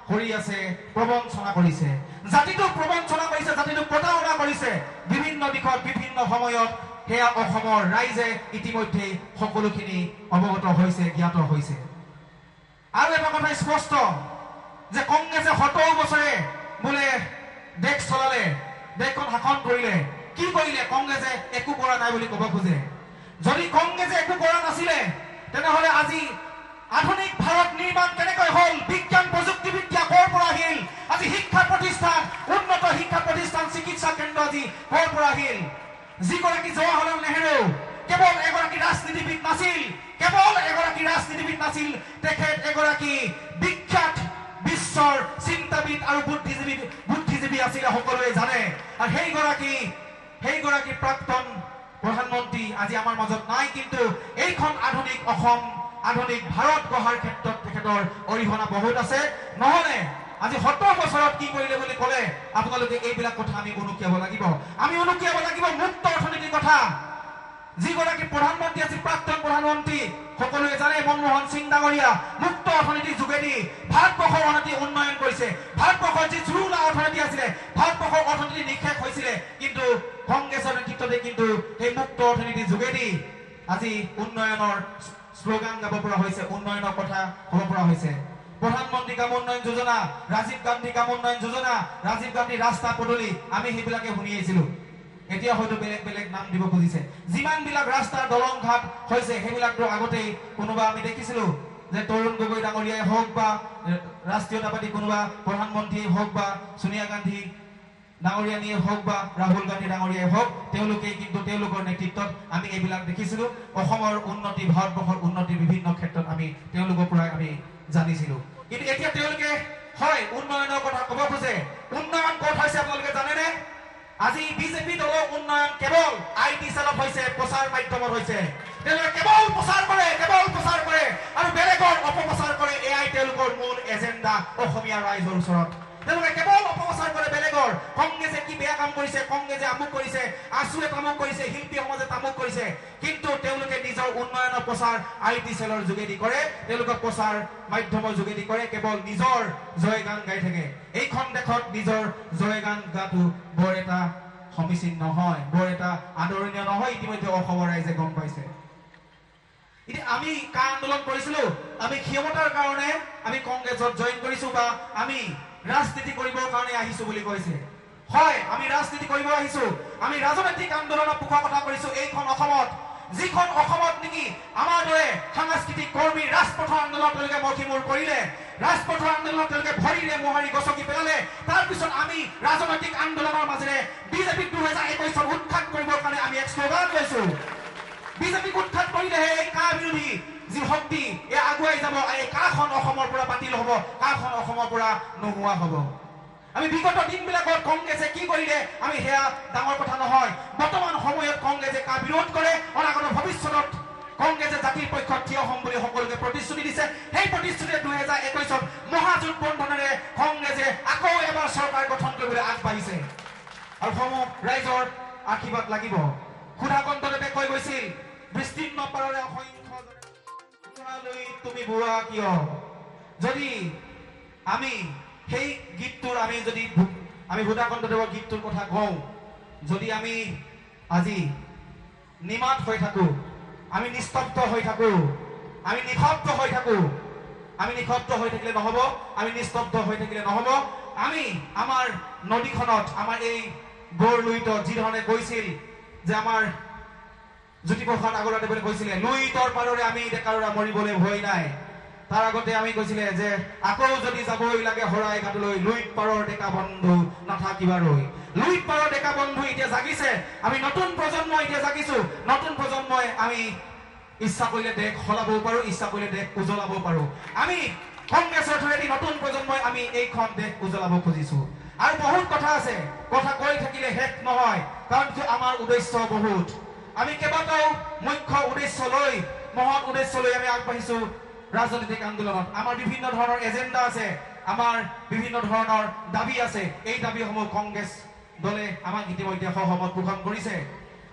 কৰি আছে প্ৰবঞ্চনা কৰিছে জাতিটোক প্ৰবঞ্চনা কৰিছে জাতিটোক প্ৰতাৰণা কৰিছে বিভিন্ন দিশত বিভিন্ন সময়ত সেয়া অসমৰ ৰাইজে ইতিমধ্যে সকলোখিনি অৱগত হৈছে জ্ঞাত হৈছে আৰু এটা কথা স্পষ্ট যে কংগ্ৰেছে 70 বছৰে বোলে দেশ চলালে দেশখন শাসন কৰিলে কি কৰিলে কংগ্ৰেছে একো কৰা নাই বুলি ক'ব খোজে যদি কংগ্ৰেছে একো কৰা নাছিলে তেনেহলে আজি আধুনিক ভাৰত নিৰ্মাণ কেনেকৈ হ'ল বিজ্ঞান প্ৰযুক্তিবিদ্যা ক'ৰ পৰা আহিল আজি শিক্ষা প্ৰতিষ্ঠান উন্নত শিক্ষা প্ৰতিষ্ঠান চিকিৎসা কেন্দ্ৰ আজি ক'ৰ পৰা আহিল যিগৰাকী জৱাহৰলাল নেহেৰু কেৱল এগৰাকী ৰাজনীতিবিদ নাছিল তেখেত এগৰাকী বিখ্যাত বিশ্বৰ চিন্তাবিদ আৰু বুদ্ধিজীৱী আছিলে সকলোৱে জানে আৰু সেইগৰাকী প্ৰাক্তন প্ৰধানমন্ত্ৰী আজি আমাৰ মাজত নাই কিন্তু এইখন আধুনিক অসম আধুনিক ভাৰত গঢ়াৰ ক্ষেত্ৰত তেখেতৰ অৰিহণা বহুত আছে নহলে আজি 70 বছৰত কি কৰিলে বুলি ক'লে আপোনালোকে এইবিলাক কথা আমি অনুকিয়াব লাগিব মুক্ত অৰ্থনীতিৰ কথা যিগৰাকী প্ৰধানমন্ত্ৰী আছিল প্ৰাক্তন প্ৰধানমন্ত্ৰী সকলোৱে জানে মনমোহন সিং ডাঙৰীয়া মুক্ত অৰ্থনীতিৰ যোগেদি ভাৰতবৰ্ষৰ অৰ্থনীতি উন্নয়ন কৰিছে ভাৰতবৰ্ষৰ যি জুৰুলা অৰ্থনীতি আছিলে ভাৰতবৰ্ষৰ অৰ্থনীতি নিক্ষেপ হৈছিলে কিন্তু কংগ্ৰেছৰ নেতৃত্বতে কিন্তু সেই মুক্ত অৰ্থনীতিৰ যোগেদি আজি উন্নয়নৰ শ্লোগান গাব পৰা হৈছে উন্নয়নৰ কথা ক'ব পৰা হৈছে প্ৰধানমন্ত্ৰী গ্ৰাম উন্নয়ন যোজনা ৰাজীৱ গান্ধী গ্ৰাম উন্নয়ন যোজনা ৰাজীৱ গান্ধী ৰাস্তা পদূলি আমি সেইবিলাকে শুনি আহিছিলো এতিয়া হয়তো বেলেগ নাম দিব খুজিছে যিমান বিলাক ৰাস্তা দলং ঘাট হৈছে সেইবিলাকতো আগতেই কোনোবা আমি দেখিছিলো যে তৰুণ গগৈ ডাঙৰীয়াই হওক বা ৰাষ্ট্ৰীয়তাবাদী কোনোবা প্ৰধানমন্ত্ৰীয়ে হওক বা সোনিয়া গান্ধী ডাঙৰীয়ানীয়ে হওক বা ৰাহুল গান্ধী ডাঙৰীয়াই হওক তেওঁলোকে কিন্তু তেওঁলোকৰ নেতৃত্বত আমি এইবিলাক দেখিছিলো অসমৰ উন্নতি ভাৰতবৰ্ষৰ উন্নতি বিভিন্ন ক্ষেত্ৰত আমি তেওঁলোকৰ পৰা আমি জানিছিলো কিন্তু এতিয়া তেওঁলোকে হয় উন্নয়নৰ কথা ক'ব খোজে উন্নয়ন ক'ত হৈছে আপোনালোকে জানেনে আজি বিজেপি দলৰ উন্নয়ন কেৱল আইটি চেলত হৈছে প্ৰচাৰ মাধ্যমত হৈছে তেওঁলোকে কেৱল প্ৰচাৰ কৰে আৰু বেলেগৰ অপপ্ৰচাৰ কৰে এয়াই তেওঁলোকৰ মূল এজেণ্ডা অসমীয়া ৰাইজৰ ওচৰত তেওঁলোকে কেৱল অপপ্ৰচাৰ কৰে বেলেগৰ কংগ্ৰেছে কি বেয়া কাম কৰিছে কংগ্ৰেছে আমুক কৰিছে আছুৱে তামুক কৰিছে শিল্পী সমাজে তামুক কৰিছে কিন্তু তেওঁলোকে নিজৰ উন্নয়নৰ প্ৰচাৰ আইটি চেলৰ যোগেদি কৰে তেওঁলোকৰ প্ৰচাৰ মাধ্যমৰ যোগেদি কৰে কেৱল নিজৰ জয়গান গাই থাকে এইখন দেশত নিজৰ জয়গান গাটো বৰ এটা সমীচীন নহয় বৰ এটা আদৰণীয় নহয় ইতিমধ্যে অসমৰ ৰাইজে গম পাইছে এতিয়া আমি কা আন্দোলন কৰিছিলো আমি ক্ষমতাৰ কাৰণে আমি কংগ্ৰেছত জইন কৰিছো বা আমি ৰাজনীতি কৰিবৰ কাৰণে আহিছো বুলি কৈছে হয় আমি ৰাজনীতি কৰিব আহিছো আমি ৰাজনৈতিক আন্দোলনৰ পুখা কথা কৰিছো এইখন অসমত যিখন অসমত নেকি আমাৰ দৰে সাংস্কৃতিক কৰ্মী ৰাজপথৰ আন্দোলন তেওঁলোকে মঠিমূৰ কৰিলে ৰাজপথৰ আন্দোলনত তেওঁলোকে ভৰিৰে মোহাৰি গছকি পেলালে তাৰপিছত আমি ৰাজনৈতিক আন্দোলনৰ মাজেৰে বিজেপিক 2021 চন উৎখাত কৰিবৰ কাৰণে আমি এক শ্লোগান লৈছো বিজেপিক উৎখাত কৰিলেহে এই কা বিৰোধী যি শক্তি আগুৱাই যাব এই কাখন অসমৰ পৰা বাতিল হ'ব কাখন অসমৰ পৰা নোহোৱা হ'ব আমি বিগত দিনবিলাকত কংগ্ৰেছে কি কৰিলে আমি সেয়া ডাঙৰ কথা নহয়। বৰ্তমান সময়ত কংগ্ৰেছে কা বিৰোধ কৰে, অনাগত ভৱিষ্যতত কংগ্ৰেছে জাতিৰ পক্ষত থিয় হ'ম বুলি সকলোকে প্ৰতিশ্ৰুতি দিছে। সেই প্ৰতিশ্ৰুতিৰে 2021ত মহাজোঁট বন্ধনেৰে কংগ্ৰেছে আকৌ এবাৰ চৰকাৰ গঠন কৰিবলৈ আগবাঢ়িছে আৰু সমূহ ৰাইজৰ আশীৰ্বাদ লাগিব। সুধাকণ্ঠদেৱে কৈ গৈছিল, বিস্তীৰ্ণ পাৰৰে অসংখ্য লৈ তুমি বুঢ়া কিয়। যদি আমি সেই গীতটোৰ আমি সুধাকণ্ঠদেৱৰ গীতটোৰ কথা কওঁ, যদি আমি আজি নিমাত হৈ থাকো, আমি নিস্তব্ধ হৈ থাকো, আমি নিশব্দ হৈ থাকো, আমি নিশব্দ হৈ থাকিলে নহ'ব, আমি নিস্তব্ধ হৈ থাকিলে নহ'ব। আমি আমাৰ নদীখনত আমাৰ এই গড়লুইত যি ধৰণে কৈছিল যে আমাৰ জ্যোতিপ্ৰসাদ আগৰৱালাদেৱে কৈছিলে লুইতৰ পাৰৰে আমি ডেকাৰোৰা মৰিবলৈ ভয় নাই। তাৰ আগতে আমি কৈছিলে যে আকৌ যদি যাবই লাগে হৰাই ঘাটলৈ, লুইত পাৰৰ ডেকা বন্ধু নাথাকিবা ৰৈ। লুইত পাৰৰ ডেকা বন্ধু এতিয়া জাগিছে, আমি নতুন প্ৰজন্ম এতিয়া জাগিছো। নতুন প্ৰজন্মই আমি ইচ্ছা কৰিলে দেশ সলাবও পাৰো, ইচ্ছা কৰিলে দেশ উজ্বলাব পাৰো। আমি কংগ্ৰেছৰ থ্ৰুৱেদি নতুন প্ৰজন্মই আমি এইখন দেশ উজ্বলাব খুজিছো। আৰু বহুত কথা আছে, কথা কৈ থাকিলে শেষ নহয়, কাৰণ আমাৰ উদ্দেশ্য বহুত। আমি কেইবাটাও মুখ্য উদ্দেশ্য লৈ, মহৎ উদ্দেশ্য লৈ আমি আগবাঢ়িছো ৰাজনৈতিক আন্দোলনত। আমাৰ বিভিন্ন ধৰণৰ এজেণ্ডা আছে, আমাৰ বিভিন্ন ধৰণৰ দাবী আছে। এই দাবীসমূহ কংগ্ৰেছ দলে আমাক ইতিমধ্যে সহমত পোষণ কৰিছে।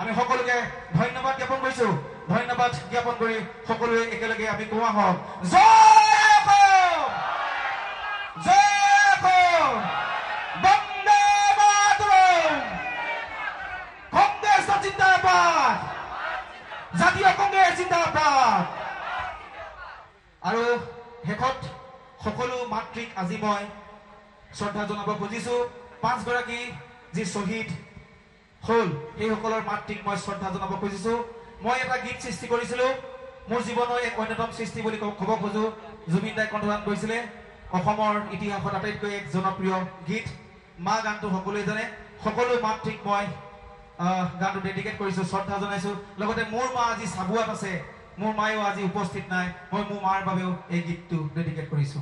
আমি সকলোকে ধন্যবাদ জ্ঞাপন কৰিছো। ধন্যবাদ জ্ঞাপন কৰি সকলোৱে একেলগে আমি কোৱা হওক জয় অসম, জয় অসম, বন্দে মাতৰম, কংগ্ৰেছ জিন্দাবাদ, জাতীয় কংগ্ৰেছ জিন্দাবাদ। আৰু শেষত সকলো মাতৃক আজি মই শ্ৰদ্ধা জনাব খুজিছো। 5 গৰাকী যি শ্বহীদ হ'ল, সেইসকলৰ মাতৃক মই শ্ৰদ্ধা জনাব খুজিছো। মই এটা গীত সৃষ্টি কৰিছিলো, মোৰ জীৱনৰ এক অন্যতম সৃষ্টি বুলি ক'ব খোজো। জুবিন দাই কণ্ঠদান কৰিছিলে, অসমৰ ইতিহাসত আটাইতকৈ এক জনপ্ৰিয় গীত। মা গানটো সকলোৱে জানে। সকলো মাতৃক মই গানটো ডেডিকেট কৰিছো, শ্ৰদ্ধা জনাইছো। লগতে মোৰ মা আজি চাবুৱাত আছে, মোৰ মায়েও আজি উপস্থিত নাই, মই মোৰ মাৰ বাবেও এই গীতটো ডেডিকেট কৰিছো।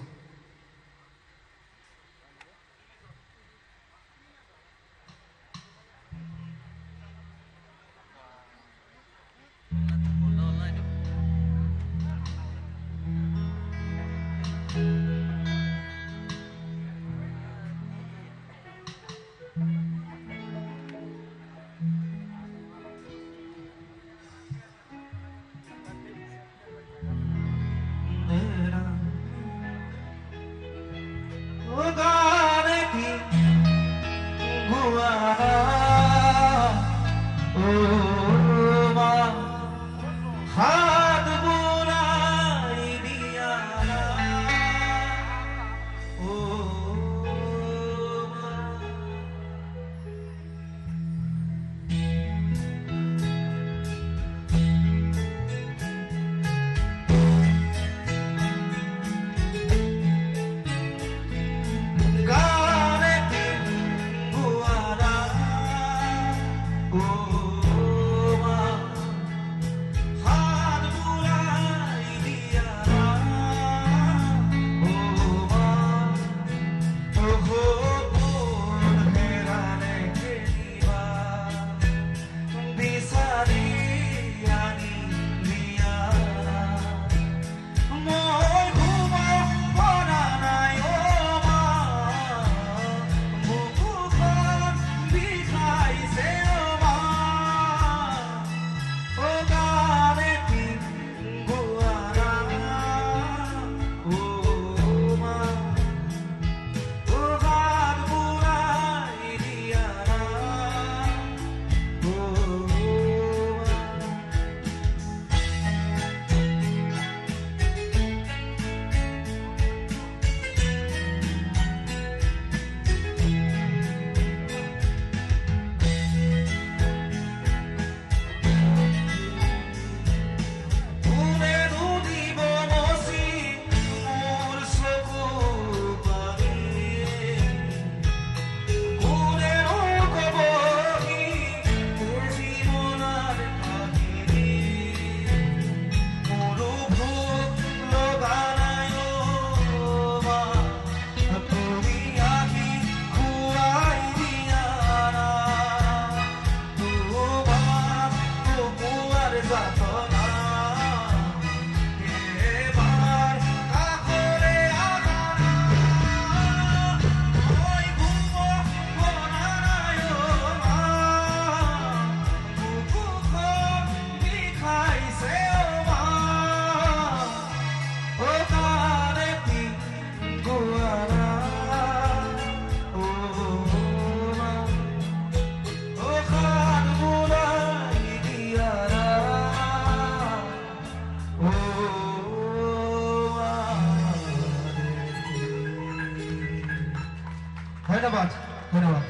ধন্যবাদ ধন্যবাদ।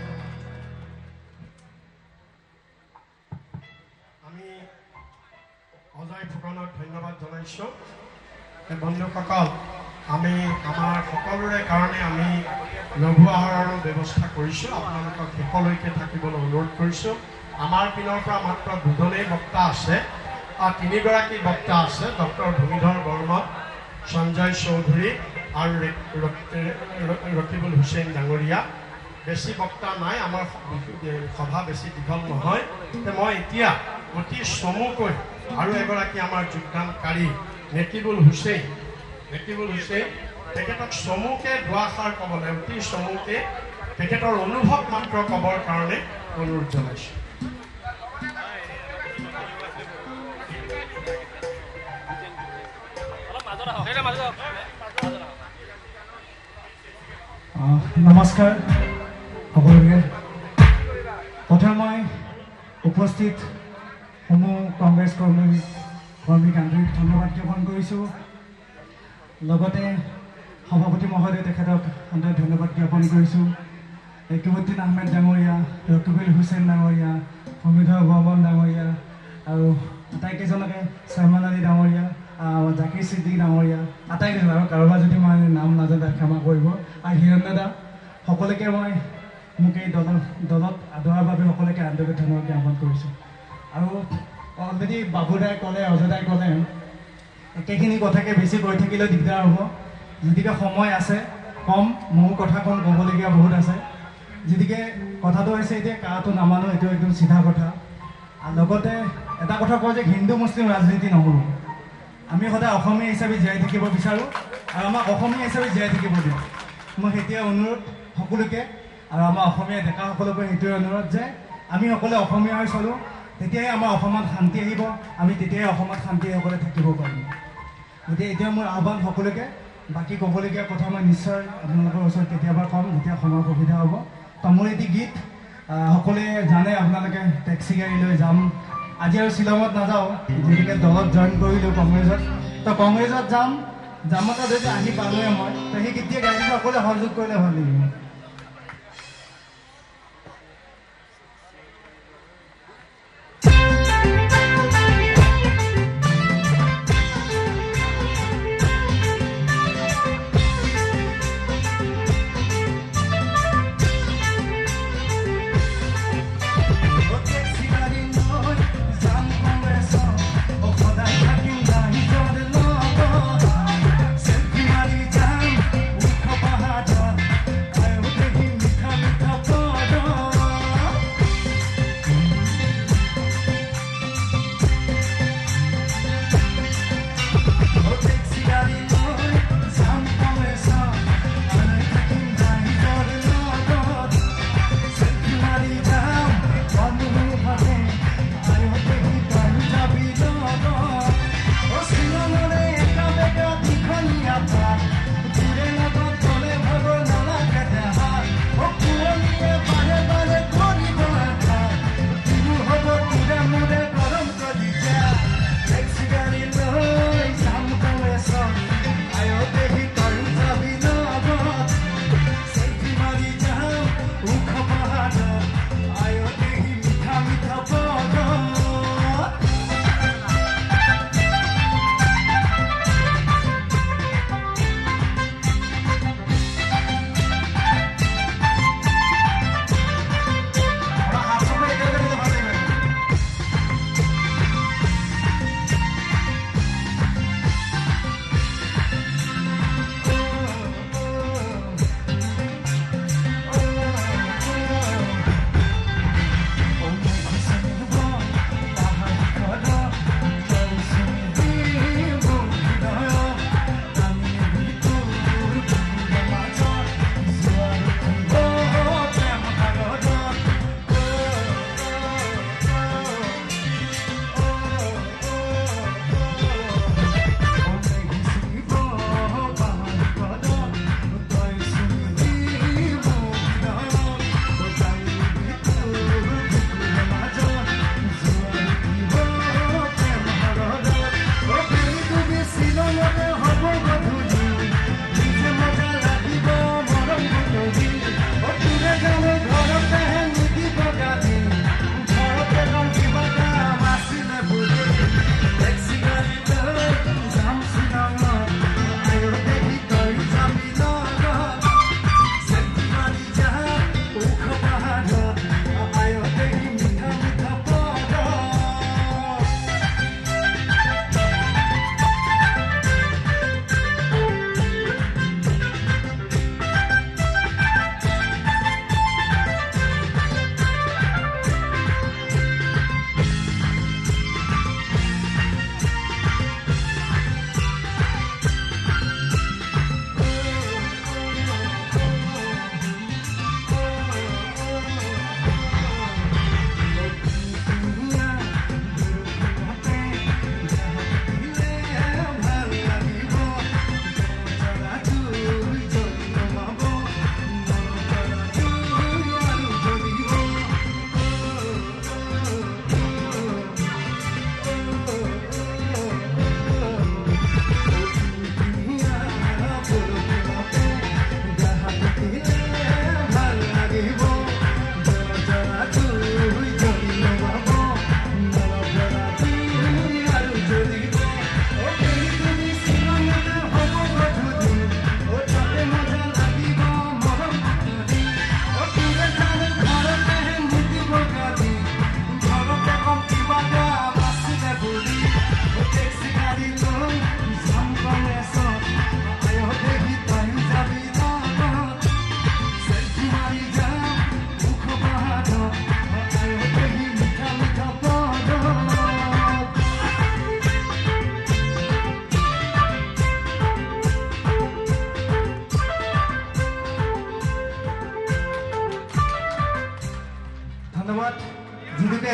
আমি অজয় ফুকনক ধন্যবাদ জনাইছোঁ। বন্ধুসকল, আমি আমাৰ সকলোৰে কাৰণে আমি লঘু আহাৰৰো ব্যৱস্থা কৰিছোঁ। আপোনালোকক শেষলৈকে থাকিবলৈ অনুৰোধ কৰিছোঁ। আমাৰ পিনৰ পৰা মাত্ৰ দুজনেই বক্তা আছে, তিনিগৰাকী বক্তা আছে, ডক্টৰ ভূমিধৰ বৰ্মা, সঞ্জয় চৌধুৰী আৰু ৰকিবুল হুছেইন ডাঙৰীয়া। বেছি বক্তা নাই, আমাৰ সভা বেছি দীঘল নহয়। মই এতিয়া অতি চমুকৈ আৰু এগৰাকী আমাৰ যোগদানকাৰী ৰকিবুল হুছেইন তেখেতক চমুকে দুআষাৰ ক'বলৈ, অতি চমুকে তেখেতৰ অনুভৱ মাত্ৰ ক'বৰ কাৰণে অনুৰোধ জনাইছোঁ। নমস্কাৰ সকলোকে। প্ৰথমে মই উপস্থিত সমূহ কংগ্ৰেছ কৰ্মীক আন্তৰিক ধন্যবাদ জ্ঞাপন কৰিছোঁ। লগতে সভাপতি মহোদয় তেখেতক আন্তৰিক ধন্যবাদ জ্ঞাপন কৰিছোঁ। একিবুদ্দিন আহমেদ ডাঙৰীয়া, ৰকিবুল হুছেইন ডাঙৰীয়া, ভূমিধৰ বৰ্মন ডাঙৰীয়া আৰু আটাইকেইজনকে, চহমান আলী ডাঙৰীয়া, জাকিৰ ছিদ্দিক ডাঙৰীয়া, আটাইকেইজন, আৰু কাৰোবাৰ যদি মই নাম নাজানো ক্ষমা কৰিব, আৰু হিৰণ্য দা, সকলোকে মই মোক এই দলত আদৰাৰ বাবে সকলোকে আন্তৰিক ধন্যবাদ জ্ঞাপন কৰিছোঁ। আৰু অলৰেডি বাবুদাই ক'লে, অজয়দাই ক'লে, একেখিনি কথাকে বেছি কৈ থাকিলেও দিগদাৰ হ'ব। গতিকে সময় আছে কম, মোৰ কথা কম, ক'বলগীয়া বহুত আছে। গতিকে কথাটো হৈছে এতিয়া কাটো নামানো, এইটো একদম চিধা কথা। আৰু লগতে এটা কথা কওঁ যে হিন্দু মুছলিম ৰাজনীতি নকৰোঁ। আমি সদায় অসমীয়া হিচাপে জীয়াই থাকিব বিচাৰোঁ আৰু আমাক অসমীয়া হিচাপে জীয়াই থাকিব দিওঁ। মই সেইটোৱে অনুৰোধ সকলোকে, আৰু আমাৰ অসমীয়া ডেকাসকলকো সেইটোৱে অনুৰোধ যে আমি সকলোৱে অসমীয়া হৈ চলোঁ, তেতিয়াই আমাৰ অসমত শান্তি আহিব, আমি তেতিয়াই অসমত শান্তি সকলোৱে থাকিব পাৰিম। গতিকে এতিয়া মোৰ আহ্বান সকলোকে, বাকী ক'বলগীয়া কথা মই নিশ্চয় আপোনালোকৰ ওচৰত কেতিয়াবা ক'ম, যেতিয়া সময় সুবিধা হ'ব। মোৰ এটি গীত সকলোৱে জানে, আপোনালোকে টেক্সি গাড়ী লৈ যাম, আজি আৰু শ্বিলঙত নাযাওঁ, যিহেতুকে দলত জইন কৰিলোঁ কংগ্ৰেছত, তো কংগ্ৰেছত যাম, জামাতা যদি আহি পালোৱে মই, তো সেই কেতিয়া গাড়ীটো সকলোৱে সহযোগ কৰিলে ভাল লাগিব। I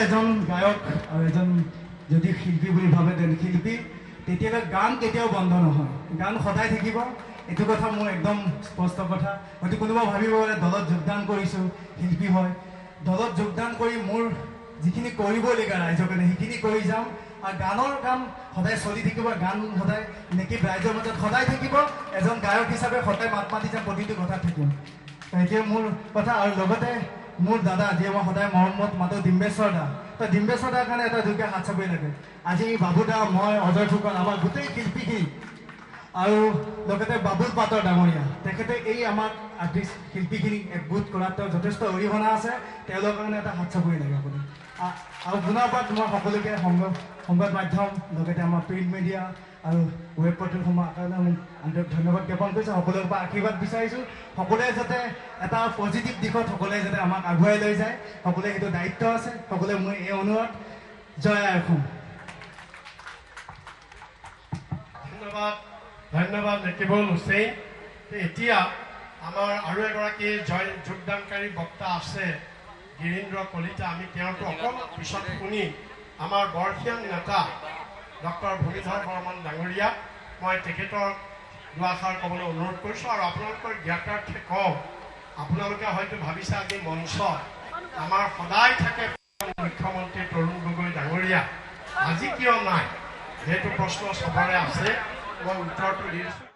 এজন গায়ক আৰু এজন যদি শিল্পী বুলি ভাবে শিল্পী তেতিয়াহ'লে গান কেতিয়াও বন্ধ নহয়, গান সদায় থাকিব। এইটো কথা মোৰ একদম স্পষ্ট কথা। হয়তো কোনোবা ভাবিব পাৰে দলত যোগদান কৰিছোঁ, শিল্পী হয়, দলত যোগদান কৰি মোৰ যিখিনি কৰিবলগীয়া ৰাইজৰ কাৰণে সেইখিনি কৰি যাম। আৰু গানৰ কাম সদায় চলি থাকিব, গান সদায় নেকি ৰাইজৰ মাজত সদায় থাকিব। এজন গায়ক হিচাপে সদায় মাত মাতি যাম, প্ৰতিটো কথাত থাকিম। সেইটোৱে মোৰ কথা। আৰু লগতে মোৰ দাদা যিয়ে মই সদায় মৰমত মাতোঁ, ডিম্বেশ্বৰ দা। তো ডিম্বেশ্বৰ দাৰ কাৰণে এটা যোগ্য হাত চাপৰি লাগে। আজি বাবু দা, মই, অজয় ফুকন, আমাৰ গোটেই শিল্পীখিনি আৰু লগতে বাবুল পাটৰ ডাঙৰীয়া, তেখেতে এই আমাক আৰ্টিষ্ট শিল্পীখিনিক একগোট কৰাত তেওঁ যথেষ্ট অৰিহণা আছে। তেওঁলোকৰ কাৰণে এটা হাত চাপৰি লাগে আপুনি। আৰু পুনৰ পৰা মই সকলোকে সংবাদ মাধ্যম, লগতে আমাৰ প্ৰিণ্ট মিডিয়া আৰু ৱেব পৰ্টেলসমূহৰ কাৰণে মোক আন্তৰিক ধন্যবাদ জ্ঞাপন কৰিছোঁ। সকলোৰে পৰা আশীৰ্বাদ বিচাৰিছোঁ, সকলোৱে যাতে এটা পজিটিভ দিশত সকলোৱে যাতে আমাক আগুৱাই লৈ যায়, সকলোৱে সেইটো দায়িত্ব আছে। সকলোৱে মই এই অনুৰোধ। জয় আই অসম। ধন্যবাদ নেকিবুল হুছেইন। এতিয়া আমাৰ আৰু এগৰাকী যোগদানকাৰী বক্তা আছে, গিৰীন্দ্ৰ কলিতা। আমি তেওঁতো অকণ পিছত শুনি আমাৰ বৰ্ষীয়ান নেতা ডক্টৰ ভূমিধৰ বৰ্মন ডাঙৰীয়া, মই তেখেতৰ দুআষাৰ ক'বলৈ অনুৰোধ কৰিছোঁ। আৰু আপোনালোকৰ জ্ঞাতাৰ্থে কওঁ, আপোনালোকে হয়তো ভাবিছে আজি মঞ্চত আমাৰ সদায় থাকে মুখ্যমন্ত্ৰী তৰুণ গগৈ ডাঙৰীয়া, আজি কিয় নাই? সেইটো প্ৰশ্ন চবৰে আছে, মই উত্তৰটো দিছোঁ।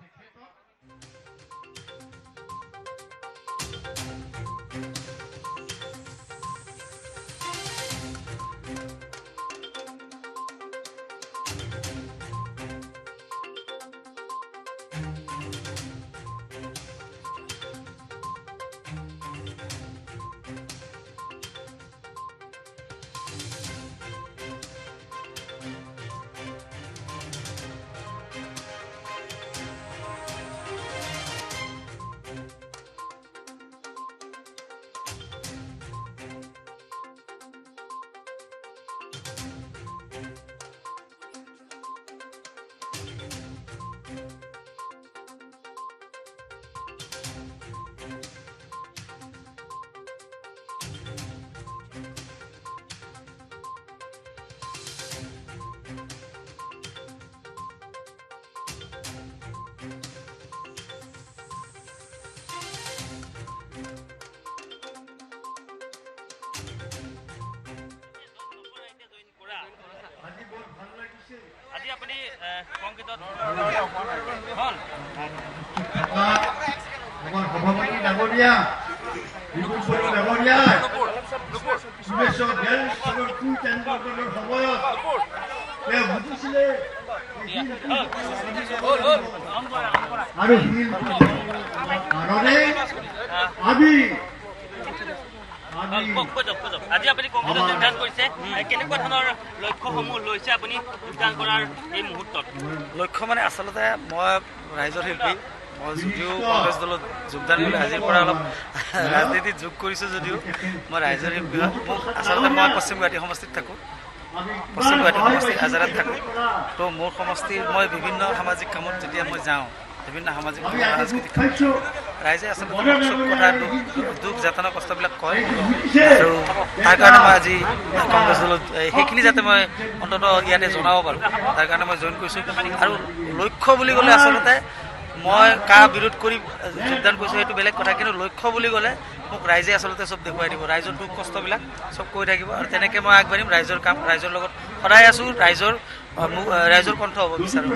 আজি আপুনি সংগীতত আমাৰ সভাপতি ডাঙৰীয়া, বিপুল বড়ো ডাঙৰীয়া, তেওঁ বুজিছিলে আৰু আজি আপুনি কংগ্ৰেছত যোগদান কৰিছে, কেনেকুৱা ধৰণৰ লক্ষ্যসমূহ লৈছে আপুনি যোগদান কৰাৰ এই মুহূৰ্তত? লক্ষ্য মানে আচলতে মই ৰাইজৰ শিল্পী, মই যদিও কংগ্ৰেছ দলত যোগদান কৰি আজিৰ পৰা অলপ ৰাজনীতিত যোগ কৰিছোঁ, যদিও মই ৰাইজৰ শিল্পী হয়। মোক আচলতে মই পশ্চিম গুৱাহাটী সমষ্টিত থাকোঁ, পশ্চিম গুৱাহাটী সমষ্টিত আজাৰাত থাকোঁ। তো মোৰ সমষ্টিৰ মই বিভিন্ন সামাজিক কামত যেতিয়া মই যাওঁ, বিভিন্ন সামাজিক সাংস্কৃতিক ৰাইজে আচলতে চব কথা দুখ যাতনা কষ্টবিলাক কয়, আৰু তাৰ কাৰণে মই আজি কংগ্ৰেছ দলত সেইখিনি যাতে মই অন্ততঃ ইয়াতে জনাব পাৰোঁ, তাৰ কাৰণে মই জইন কৰিছোঁ। আৰু লক্ষ্য বুলি ক'লে আচলতে মই কাৰ বিৰোধ কৰি যোগদান কৰিছোঁ সেইটো বেলেগ কথা, কিন্তু লক্ষ্য বুলি ক'লে মোক ৰাইজে আচলতে চব দেখুৱাই দিব, ৰাইজৰ দুখ কষ্টবিলাক চব কৈ থাকিব, আৰু তেনেকৈ মই আগবাঢ়িম। ৰাইজৰ কাম, ৰাইজৰ লগত সদায় আছোঁ, ৰাইজৰ কণ্ঠ হ'ব বিচাৰোঁ।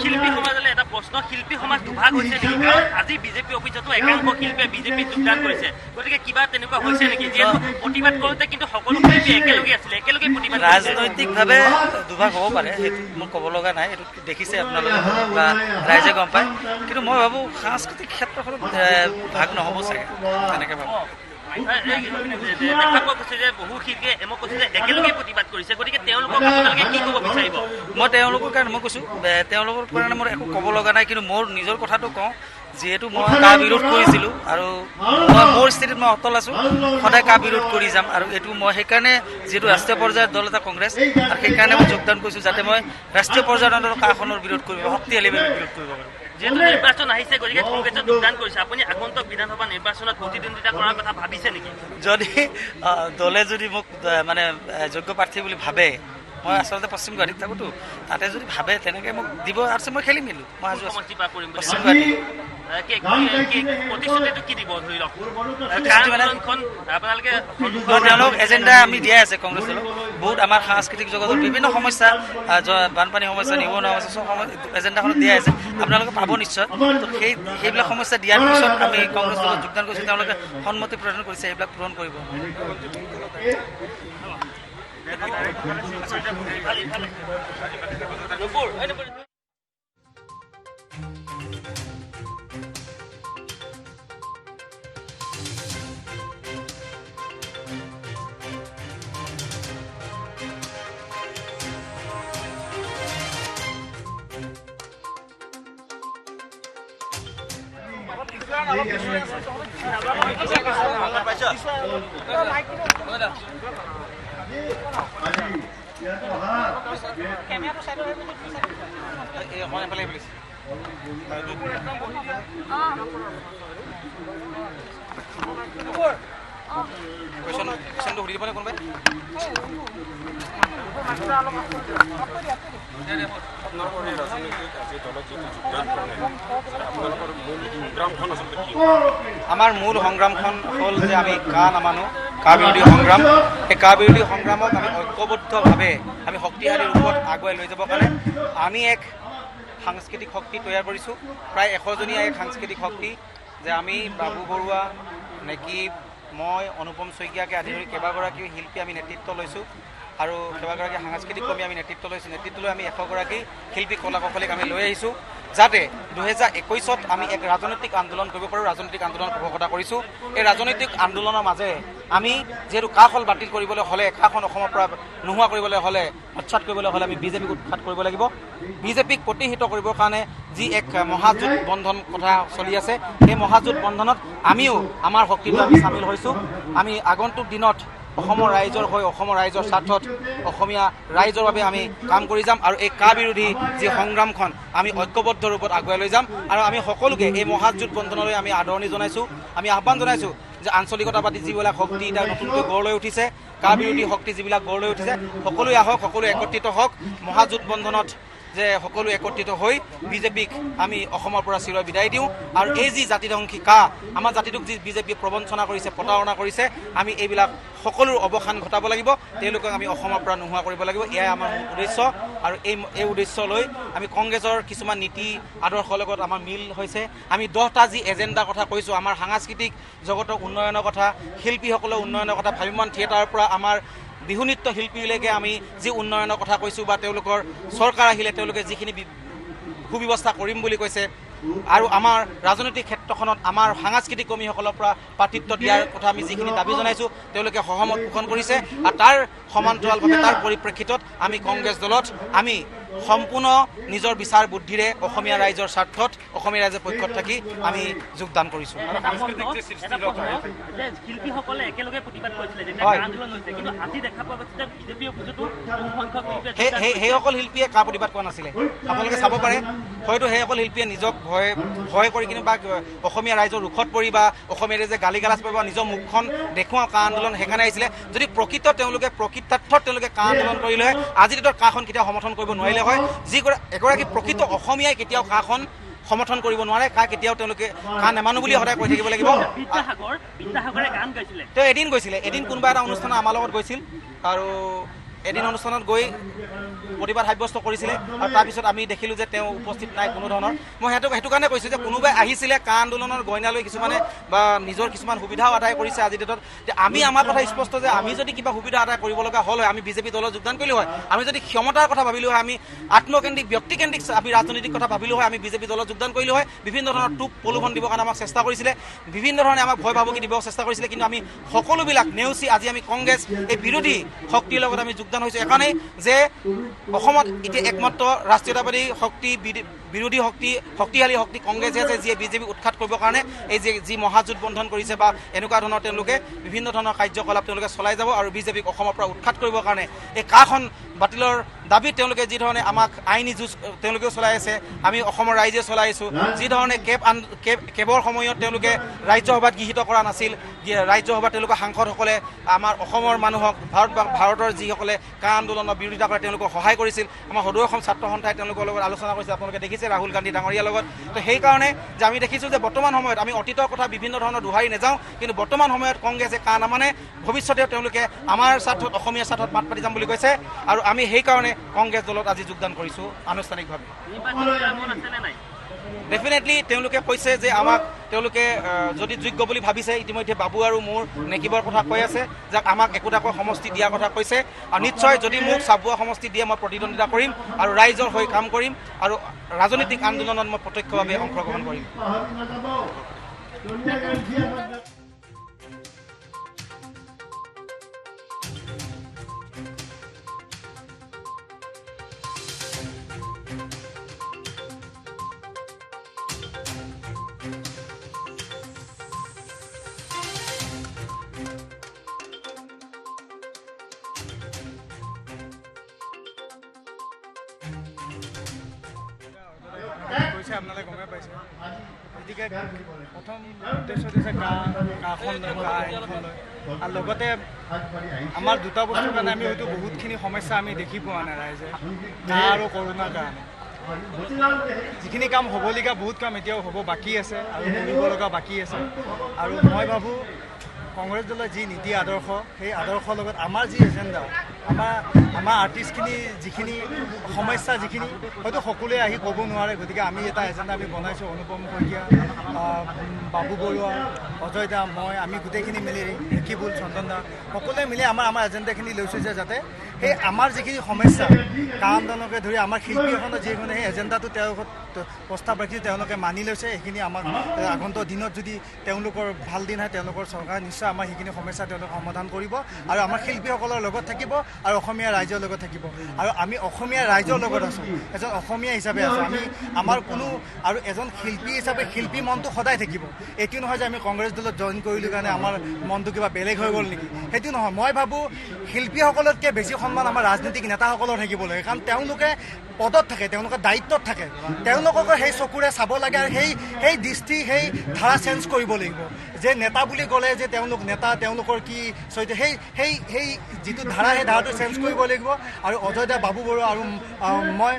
শিল্পী সমাজলৈ এটা প্ৰশ্ন, শিল্পী সমাজ দুভাগ হৈছে নেকি? কাৰণ আজি বিজেপি অফিচতো একাংশ শিল্পীয়ে বিজেপিত যোগদান কৰিছে, গতিকে কিবা তেনেকুৱা হৈছে নেকি? যিহেতু প্ৰতিবাদ কৰোঁতে কিন্তু সকলো শিল্পী একেলগে আছিলে, একেলগে প্ৰতিবাদ কৰিছে। ৰাজনৈতিকভাৱে দুভাগ হ'ব পাৰে, সেইটো মোৰ ক'ব লগা নাই, এইটো দেখিছে আপোনালোকে বা ৰাইজে গম পায়, কিন্তু মই ভাবোঁ সাংস্কৃতিক ক্ষেত্ৰখনত ভাগ নহ'ব চাগে, তেনেকৈ ভাবোঁ। দেখা পোৱা গৈছে যে বহু শিল্পীয়ে এমক কৈছে যে একেলগে প্ৰতিবাদ কৰিছে, গতিকে তেওঁলোকক আপোনালোকে কি ক'ব বিচাৰিব? মই তেওঁলোকৰ কাৰণে মই কৈছোঁ, তেওঁলোকৰ কাৰণে মোৰ একো ক'ব লগা নাই, কিন্তু মোৰ নিজৰ কথাটো কওঁ, যিহেতু মই কা বিৰোধ কৰিছিলোঁ আৰু মই মোৰ স্থিতিত মই অটল আছোঁ, সদায় কা বিৰোধ কৰি যাম। আৰু এইটো মই সেইকাৰণে যিহেতু ৰাষ্ট্ৰীয় পৰ্যায়ৰ দল এটা কংগ্ৰেছ, আৰু সেইকাৰণে মই যোগদান কৰিছোঁ, যাতে মই ৰাষ্ট্ৰীয় পৰ্যায়ৰ কাখনৰ বিৰোধ কৰিব, শক্তিশালীভাৱে বিৰোধ কৰিব পাৰোঁ। যিহেতু নিৰ্বাচন আহিছে গতিকে কংগ্ৰেছত যোগদান কৰিছে আপুনি আগন্তুক বিধানসভা নিৰ্বাচনত প্ৰতিদ্বন্দ্বিতা কৰাৰ কথা ভাবিছে নেকি যদি দলে যদি মোক মানে যোগ্য প্ৰাৰ্থী বুলি ভাবে মই আচলতে পশ্চিম গুৱাহাটীত থাকোঁতো তাতে যদি ভাবে তেনেকৈ মোক দিব আৰু মই খেলি মেলোঁ মই আছো সমষ্টিৰ পৰা কৰিম বুলি পশ্চিম গুৱাহাটী প্ৰতিশ্ৰুতিটো কি দিব ধৰি লওক আন্দোলনখন আপোনালোকে তেওঁলোক এজেণ্ডা আমি দিয়াই আছে কংগ্ৰেছ দলক বহুত আমাৰ সাংস্কৃতিক জগতৰ বিভিন্ন সমস্যা বানপানী সমস্যা নিবনুৱা সমস্যা চব এজেণ্ডাখনত দিয়াই আছে আপোনালোকে পাব নিশ্চয় তো সেইবিলাক সমস্যা দিয়াৰ পিছত আমি কংগ্ৰেছ দলত যোগদান কৰিছোঁ তেওঁলোকে সন্মতি প্ৰদান কৰিছে এইবিলাক পূৰণ কৰিব আমাৰ মূল সংগ্ৰামখন হ'ল যে আমি কা নামানো কা বিৰোধী সংগ্ৰাম এই কা বিৰোধী সংগ্ৰামক আমি ঐক্যবদ্ধভাৱে আমি শক্তিশালী ৰূপত আগুৱাই লৈ যাবৰ কাৰণে আমি এক সাংস্কৃতিক শক্তি তৈয়াৰ কৰিছোঁ প্ৰায় 100জনীয়া এক সাংস্কৃতিক শক্তি যে আমি বাবু বৰুৱা নেকি মই অনুপম শইকীয়াকে আদি কৰি কেইবাগৰাকীও শিল্পী আমি নেতৃত্ব লৈছোঁ আৰু কেইবাগৰাকী সাংস্কৃতিক কৰ্মী আমি নেতৃত্ব লৈছোঁ নেতৃত্ব লৈ আমি 100গৰাকী শিল্পী কলা কৌশলীক আমি লৈ আহিছোঁ যাতে 2021ত আমি এক ৰাজনৈতিক আন্দোলন কৰিব পাৰোঁ ৰাজনৈতিক আন্দোলন পোষকতা কৰিছোঁ এই ৰাজনৈতিক আন্দোলনৰ মাজেৰে আমি যিহেতু কাখন বাতিল কৰিবলৈ হ'লে কাখন অসমৰ পৰা নোহোৱা কৰিবলৈ হ'লে উৎখাত কৰিবলৈ হ'লে আমি বিজেপিক উৎখাত কৰিব লাগিব বিজেপিক প্ৰতিহিত কৰিবৰ কাৰণে যি এক মহাজোঁট বন্ধন কথা চলি আছে সেই মহাজোঁট বন্ধনত আমিও আমাৰ শক্তিটো আমি চামিল হৈছোঁ আমি আগন্তুক দিনত অসমৰ ৰাইজৰ হৈ অসমৰ ৰাইজৰ স্বাৰ্থত অসমীয়া ৰাইজৰ বাবে আমি কাম কৰি যাম আৰু এই কা বিৰোধী যি সংগ্ৰামখন আমি ঐক্যবদ্ধ ৰূপত আগুৱাই লৈ যাম আৰু আমি সকলোকে এই মহাজোঁট বন্ধনলৈ আমি আদৰণি জনাইছোঁ আমি আহ্বান জনাইছোঁ যে আঞ্চলিকতাবাদী যিবিলাক শক্তি এতিয়া নতুনকৈ গঢ় লৈ উঠিছে কা বিৰোধী শক্তি যিবিলাক গঢ় লৈ উঠিছে সকলোৱে আহক সকলোৱে একত্ৰিত হওক মহাজোঁট বন্ধনত যে সকলো একত্ৰিত হৈ বিজেপিক আমি অসমৰ পৰা চিৰ বিদায় দিওঁ আৰু এই যি জাতিধ্বংসী কা আমাৰ জাতিটোক যি বিজেপিয়ে প্ৰবঞ্চনা কৰিছে প্ৰতাৰণা কৰিছে আমি এইবিলাক সকলোৰ অৱসান ঘটাব লাগিব তেওঁলোকক আমি অসমৰ পৰা নোহোৱা কৰিব লাগিব এয়াই আমাৰ উদ্দেশ্য আৰু এই উদ্দেশ্য লৈ আমি কংগ্ৰেছৰ কিছুমান নীতি আদৰ্শৰ লগত আমাৰ মিল হৈছে আমি 10টা যি এজেণ্ডাৰ কথা কৈছোঁ আমাৰ সাংস্কৃতিক জগতৰ উন্নয়নৰ কথা শিল্পীসকলৰ উন্নয়নৰ কথা ভাবিমান থিয়েটাৰৰ পৰা আমাৰ বিহু নৃত্য শিল্পীলৈকে আমি যি উন্নয়নৰ কথা কৈছোঁ বা তেওঁলোকৰ চৰকাৰ আহিলে তেওঁলোকে যিখিনি সুব্যৱস্থা কৰিম বুলি কৈছে আৰু আমাৰ ৰাজনৈতিক ক্ষেত্ৰখনত আমাৰ সাংস্কৃতিক কৰ্মীসকলৰ পৰা প্ৰাৰ্থিত্ব দিয়াৰ কথা আমি যিখিনি দাবী জনাইছোঁ তেওঁলোকে সহমত পোষণ কৰিছে আৰু তাৰ সমান্তৰালভাৱে তাৰ পৰিপ্ৰেক্ষিতত আমি কংগ্ৰেছ দলত আমি সম্পূৰ্ণ নিজৰ বিচাৰ বুদ্ধিৰে অসমীয়া ৰাইজৰ স্বাৰ্থত অসমীয়া ৰাইজৰ পক্ষত থাকি আমি যোগদান কৰিছোঁ শিল্পীসকলে একেলগে প্ৰতিবাদ কৰিছিলে আন্দোলন হৈছে কিন্তু আজি দেখা পোৱা গৈছে যে বিজেপিৰ অভিযোগটো সেইসকল শিল্পীয়ে কা প্ৰতিবাদ কৰা নাছিলে আপোনালোকে চাব পাৰে হয়তো সেইসকল শিল্পীয়ে নিজক ভয় কৰি কিনে বা অসমীয়া ৰাইজৰ ৰোষত পৰি বা অসমীয়া ৰাইজে গালি গালাজ কৰিব নিজৰ মুখখন দেখুৱাওঁ কা আন্দোলন সেইকাৰণে আহিছিলে যদি প্ৰকৃতত তেওঁলোকে প্ৰকৃতাৰ্থত তেওঁলোকে কা আন্দোলন কৰিলে হয় আজিৰ দিনত কাখন কেতিয়াও সমৰ্থন কৰিব নোৱাৰিলে হয় এগৰাকী প্ৰকৃত অসমীয়াই কেতিয়াও কাখন সমৰ্থন কৰিব নোৱাৰে কা কেতিয়াও তেওঁলোকে কা নেমানো বুলি সদায় কৈ থাকিব লাগিব তেওঁ এদিন গৈছিলে এদিন কোনোবা এটা অনুষ্ঠানত আমাৰ লগত গৈছিল আৰু এদিন অনুষ্ঠানত গৈ প্ৰতিবাদ সাব্যস্ত কৰিছিলে আৰু তাৰপিছত আমি দেখিলোঁ যে তেওঁ উপস্থিত নাই কোনো ধৰণৰ মই সেইটো কাৰণে কৈছোঁ যে কোনোবাই আহিছিলে কা আন্দোলনৰ গইনা লৈ কিছুমানে বা নিজৰ কিছুমান সুবিধাও আদায় কৰিছে আজিৰ ডেটত যে আমি আমাৰ কথা স্পষ্ট যে আমি যদি কিবা সুবিধা আদায় কৰিব লগা হ'ল হয় আমি বিজেপি দলত যোগদান কৰিলোঁ হয় আমি যদি ক্ষমতাৰ কথা ভাবিলোঁ হয় আমি আত্মকেন্দ্ৰিক ব্যক্তিকেন্দ্ৰিক আমি ৰাজনৈতিক কথা ভাবিলোঁ হয় আমি বিজেপি দলত যোগদান কৰিলোঁ হয় বিভিন্ন ধৰণৰ টোপ প্ৰলোভন দিবৰ কাৰণে আমাক চেষ্টা কৰিছিলে বিভিন্ন ধৰণে আমাক ভয় ভাবুকি দিব চেষ্টা কৰিছিলে কিন্তু আমি সকলোবিলাক নেওচি আজি আমি কংগ্ৰেছ এই বিৰোধী শক্তিৰ লগত আমি যোগদান হৈছোঁ এইকাৰণেই যে অসমত এতিয়া একমাত্ৰ ৰাষ্ট্ৰীয়তাবাদী শক্তি বিৰোধী শক্তিশালী শক্তি কংগ্ৰেছে আছে, যিয়ে বিজেপিক উৎখাত কৰিবৰ কাৰণে এই যি মহাজোঁট বন্ধন কৰিছে বা এনেকুৱা ধৰণৰ তেওঁলোকে বিভিন্ন ধৰণৰ কাৰ্যকলাপ তেওঁলোকে চলাই যাব আৰু বিজেপিক অসমৰ পৰা উৎখাত কৰিবৰ কাৰণে এই কাখন বাতিলৰ দাবীত তেওঁলোকে যি ধৰণে আমাক আইনী যুঁজ তেওঁলোকেও চলাই আছে, আমি অসমৰ ৰাইজে চলাই আছোঁ। যি ধৰণে কেবৰ সময়ত তেওঁলোকে ৰাজ্যসভাত গৃহীত কৰা নাছিল, ৰাজ্যসভাত তেওঁলোকৰ সাংসদসকলে আমাৰ অসমৰ মানুহক ভাৰতৰ যিসকলে কা আন্দোলনৰ বিৰোধিতা কৰে তেওঁলোকক সহায় কৰিছিল। আমাৰ সদৌ অসম ছাত্ৰ সন্থাই তেওঁলোকৰ লগত আলোচনা কৰিছিল, আপোনালোকে দেখিছে ৰাহুল গান্ধী ডাঙৰীয়াৰ লগত। তো সেইকাৰণে যে আমি দেখিছোঁ যে বৰ্তমান সময়ত আমি অতীতৰ কথা বিভিন্ন ধৰণৰ দোহাৰি নাযাওঁ, কিন্তু বৰ্তমান সময়ত কংগ্ৰেছে কা নামানে, ভৱিষ্যতেও তেওঁলোকে আমাৰ স্বাৰ্থত অসমীয়া স্বাৰ্থত মাত পাতি যাম বুলি কৈছে আৰু আমি সেইকাৰণে কংগ্ৰেছ দলত আজি যোগদান কৰিছোঁ আনুষ্ঠানিকভাৱে। ডেফিনেটলি তেওঁলোকে কৈছে যে আমাক তেওঁলোকে যদি যোগ্য বুলি ভাবিছে, ইতিমধ্যে বাবু আৰু মোৰ নেকিবৰ কথা কৈ আছে, যাক আমাক একোটাকৈ সমষ্টি দিয়াৰ কথা কৈছে। আৰু নিশ্চয় যদি মোক চাবুৱা সমষ্টি দিয়ে মই প্ৰতিদ্বন্দ্বিতা কৰিম আৰু ৰাইজৰ হৈ কাম কৰিম আৰু ৰাজনৈতিক আন্দোলনত মই প্ৰত্যক্ষভাৱে অংশগ্ৰহণ কৰিম। কৈছে আপোনালোকে গমেই পাইছে। গতিকে প্ৰথম উদ্দেশ্য দিছে কাখন লয় আৰু লগতে আমাৰ দুটা বস্তুৰ কাৰণে আমি হয়তো বহুতখিনি সমস্যা আমি দেখি পোৱা নাই ৰাইজে, কা আৰু কৰোণাৰ কাৰণে। যিখিনি কাম হ'বলগীয়া বহুত কাম এতিয়াও হ'ব বাকী আছে আৰু কৰিব লগা বাকী আছে। আৰু মই ভাবোঁ কংগ্ৰেছ দলৰ যি নীতি আদৰ্শ, সেই আদৰ্শৰ লগত আমাৰ যি এজেণ্ডা, আমাৰ আৰ্টিষ্টখিনি যিখিনি সমস্যা যিখিনি হয়তো সকলোৱে আহি ক'ব নোৱাৰে। গতিকে আমি এটা এজেণ্ডা আমি বনাইছোঁ, অনুপম শইকীয়া, বাবু বৰুৱা, অজয় দা, মই, আমি গোটেইখিনি মিলি, ৰেকিবুল, চন্দন দা, সকলোৱে মিলি আমাৰ এজেণ্ডাখিনি লৈছোঁ যে যাতে সেই আমাৰ যিখিনি সমস্যা, কা আন্দোলনকে ধৰি আমাৰ শিল্পীসকলৰ যিখিনি সেই এজেণ্ডাটো তেওঁলোকক প্ৰস্তাৱ ৰাখি তেওঁলোকে মানি লৈছে। সেইখিনি আমাক আগন্তুক দিনত যদি তেওঁলোকৰ ভাল দিন হয়, তেওঁলোকৰ চৰকাৰে নিশ্চয় আমাৰ সেইখিনি সমস্যা তেওঁলোকে সমাধান কৰিব আৰু আমাৰ শিল্পীসকলৰ লগত থাকিব আৰু অসমীয়া ৰাইজৰ লগত থাকিব। আৰু আমি অসমীয়া ৰাইজৰ লগত আছোঁ, এজন অসমীয়া হিচাপে আছোঁ আমি। আমাৰ কোনো আৰু এজন শিল্পী হিচাপে শিল্পী মনটো সদায় থাকিব। এইটো নহয় যে আমি কংগ্ৰেছ দলত জইন কৰিলোঁ কাৰণে আমাৰ মনটো কিবা বেলেগ হৈ গ'ল নেকি, সেইটো নহয়। মই ভাবোঁ শিল্পীসকলতকৈ বেছি সন্মান আমাৰ ৰাজনীতিক নেতাসকলৰ থাকিব লাগে, কাৰণ তেওঁলোকে পদত থাকে, তেওঁলোকৰ দায়িত্বত থাকে, তেওঁলোককো সেই চকুৰে চাব লাগে আৰু সেই দৃষ্টি, সেই ধাৰা চেঞ্জ কৰিব লাগিব। যে নেতা বুলি ক'লে যে তেওঁলোক নেতা, তেওঁলোকৰ কি চৰিত্ৰ, সেই যিটো ধাৰা, সেই ধাৰাটো চেঞ্জ কৰিব লাগিব। আৰু অজয় দা, বাবু বৰুৱা আৰু মই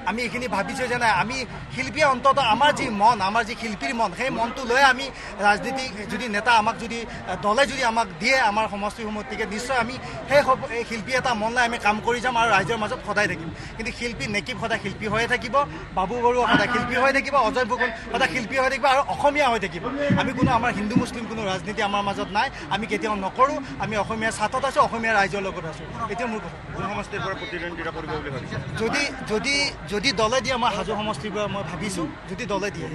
আমি এইখিনি ভাবিছোঁ যে নাই, আমি শিল্পীয়ে অন্ততঃ আমাৰ যি মন, আমাৰ যি শিল্পীৰ মন, সেই মনটো লৈ আমি ৰাজনীতিক যদি নেতা আমাক যদি দলে যদি আমাক দিয়ে আমাৰ সমষ্টিসমূহ, গতিকে নিশ্চয় আমি সেই শিল্পী এটা মন লৈ আমি কাম কৰি যাম আৰু ৰাইজৰ মাজত সদায় থাকিম। কিন্তু শিল্পী নেকিব সদায় শিল্পী হৈয়ে থাকিব, বাবু বৰুৱা সদায় শিল্পী হৈ থাকিব, অজয় ফুকন সদায় শিল্পী হৈ থাকিব আৰু অসমীয়া হৈ থাকিব। আমি কোনো আমাৰ হিন্দু মুছলিম কোনো ৰাজনীতি আমাৰ মাজত নাই, আমি কেতিয়াও নকৰোঁ। আমি অসমীয়া স্বাৰ্থত আছোঁ, অসমীয়া ৰাইজৰ লগত আছোঁ। এতিয়া মোৰ সমষ্টিৰ পৰা প্ৰতিদ্বন্দ্বিতা কৰিব বুলি ভাবিছোঁ। যদি দলে দিয়ে মই হাজো সমষ্টিৰ পৰা মই ভাবিছোঁ, যদি দলে দিয়ে